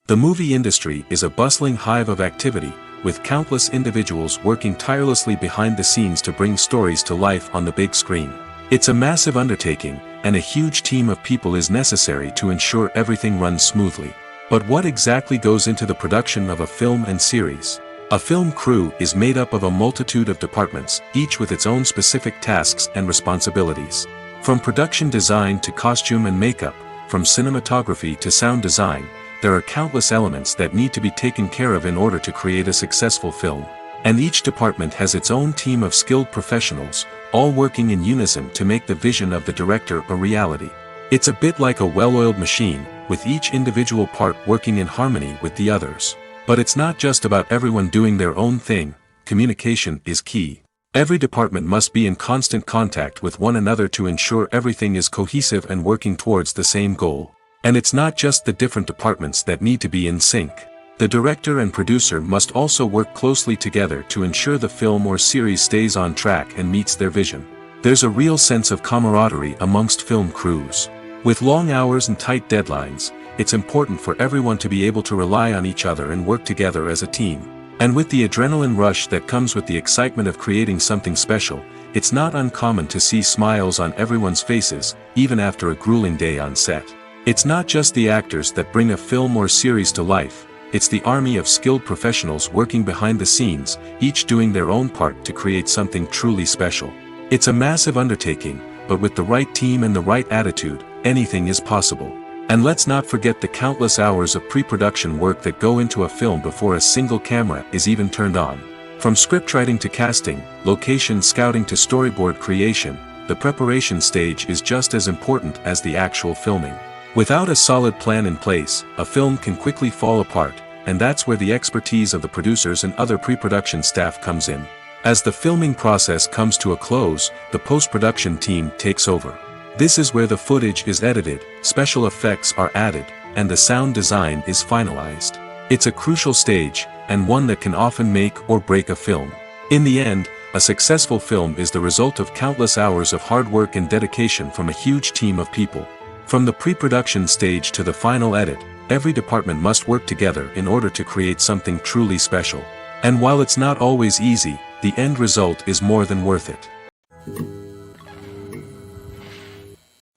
The movie industry is a bustling hive of activity, with countless individuals working tirelessly behind the scenes to bring stories to life on the big screen. It's a massive undertaking, and a huge team of people is necessary to ensure everything runs smoothly. But what exactly goes into the production of a film and series? A film crew is made up of a multitude of departments, each with its own specific tasks and responsibilities. From production design to costume and makeup, from cinematography to sound design, there are countless elements that need to be taken care of in order to create a successful film. And each department has its own team of skilled professionals, all working in unison to make the vision of the director a reality. It's a bit like a well-oiled machine, with each individual part working in harmony with the others. But it's not just about everyone doing their own thing. Communication is key. Every department must be in constant contact with one another to ensure everything is cohesive and working towards the same goal. And it's not just the different departments that need to be in sync. The director and producer must also work closely together to ensure the film or series stays on track and meets their vision. There's a real sense of camaraderie amongst film crews. With long hours and tight deadlines, it's important for everyone to be able to rely on each other and work together as a team. And with the adrenaline rush that comes with the excitement of creating something special, it's not uncommon to see smiles on everyone's faces, even after a grueling day on set. It's not just the actors that bring a film or series to life, it's the army of skilled professionals working behind the scenes, each doing their own part to create something truly special. It's a massive undertaking, but with the right team and the right attitude, anything is possible. And let's not forget the countless hours of pre-production work that go into a film before a single camera is even turned on. From scriptwriting to casting, location scouting to storyboard creation, the preparation stage is just as important as the actual filming. Without a solid plan in place, a film can quickly fall apart, and that's where the expertise of the producers and other pre-production staff comes in. As the filming process comes to a close, the post-production team takes over. This is where the footage is edited, special effects are added, and the sound design is finalized. It's a crucial stage, and one that can often make or break a film. In the end, a successful film is the result of countless hours of hard work and dedication from a huge team of people. From the pre-production stage to the final edit, every department must work together in order to create something truly special. And while it's not always easy, the end result is more than worth it.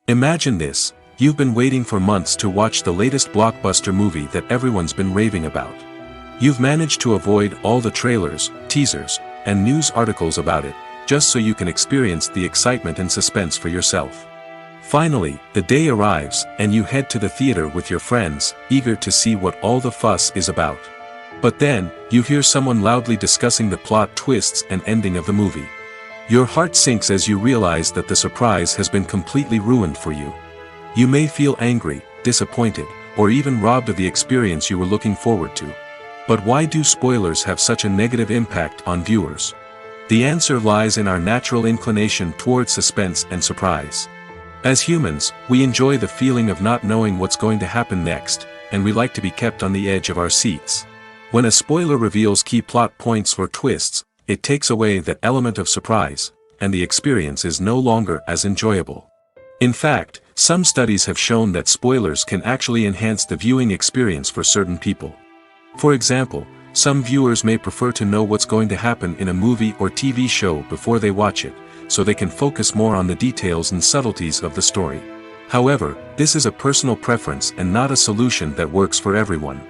Imagine this, you've been waiting for months to watch the latest blockbuster movie that everyone's been raving about. You've managed to avoid all the trailers, teasers, and news articles about it, just so you can experience the excitement and suspense for yourself. Finally, the day arrives, and you head to the theater with your friends, eager to see what all the fuss is about. But then, you hear someone loudly discussing the plot twists and ending of the movie. Your heart sinks as you realize that the surprise has been completely ruined for you. You may feel angry, disappointed, or even robbed of the experience you were looking forward to. But why do spoilers have such a negative impact on viewers? The answer lies in our natural inclination toward suspense and surprise. As humans, we enjoy the feeling of not knowing what's going to happen next, and we like to be kept on the edge of our seats. When a spoiler reveals key plot points or twists, it takes away that element of surprise, and the experience is no longer as enjoyable. In fact, some studies have shown that spoilers can actually enhance the viewing experience for certain people. For example, some viewers may prefer to know what's going to happen in a movie or TV show before they watch it, so they can focus more on the details and subtleties of the story. However, this is a personal preference and not a solution that works for everyone.